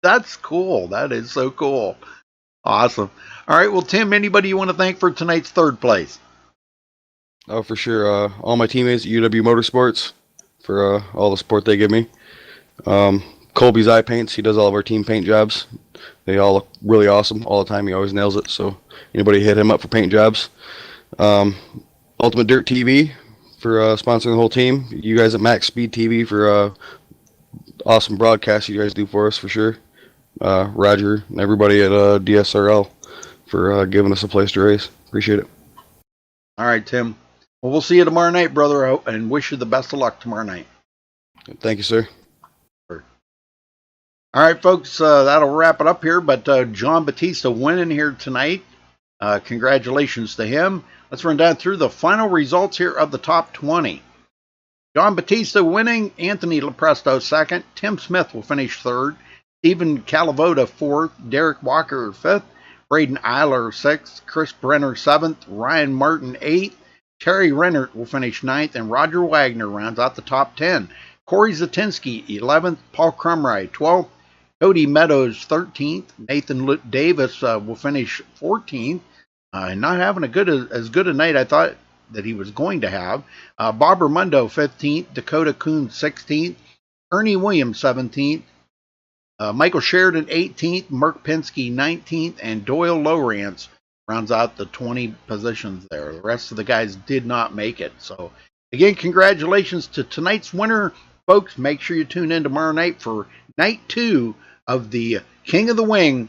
That's cool. That is so cool. Awesome. All right. Well, Tim, anybody you want to thank for tonight's third place? Oh, for sure. All my teammates at UW Motorsports for all the support they give me. Colby's Eye Paints. He does all of our team paint jobs. They all look really awesome all the time. He always nails it. So anybody hit him up for paint jobs. Ultimate Dirt TV for sponsoring the whole team. You guys at MaxSpeedTV for awesome broadcast you guys do for us for sure. Roger and everybody at DSRL for giving us a place to race. Appreciate it. All right, Tim. Well, we'll see you tomorrow night, brother, and wish you the best of luck tomorrow night. Thank you, sir. All right, folks, that'll wrap it up here. But John Batista winning here tonight. Congratulations to him. Let's run down through the final results here of the top 20. John Batista winning, Anthony Lepresto second, Tim Smith will finish third, Stephen Calavoda fourth, Derek Walker fifth, Braden Eiler sixth, Chris Brenner seventh, Ryan Martin eighth, Terry Rennert will finish ninth, and Roger Wagner rounds out the top 10. Corey Zatinsky 11th, Paul Crumry 12th, Cody Meadows 13th, Nathan Davis will finish 14th. Not having as good a night I thought that he was going to have. Bob Ramundo 15th, Dakota Kuhn 16th, Ernie Williams 17th, Michael Sheridan 18th, Mark Pinsky 19th, and Doyle Lowrance rounds out the 20 positions there. The rest of the guys did not make it. So Again, congratulations to tonight's winner. Folks, make sure you tune in tomorrow night for night 2 of the King of the Wing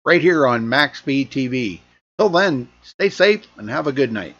right here on MaxSpeedTV. Till then, stay safe and have a good night.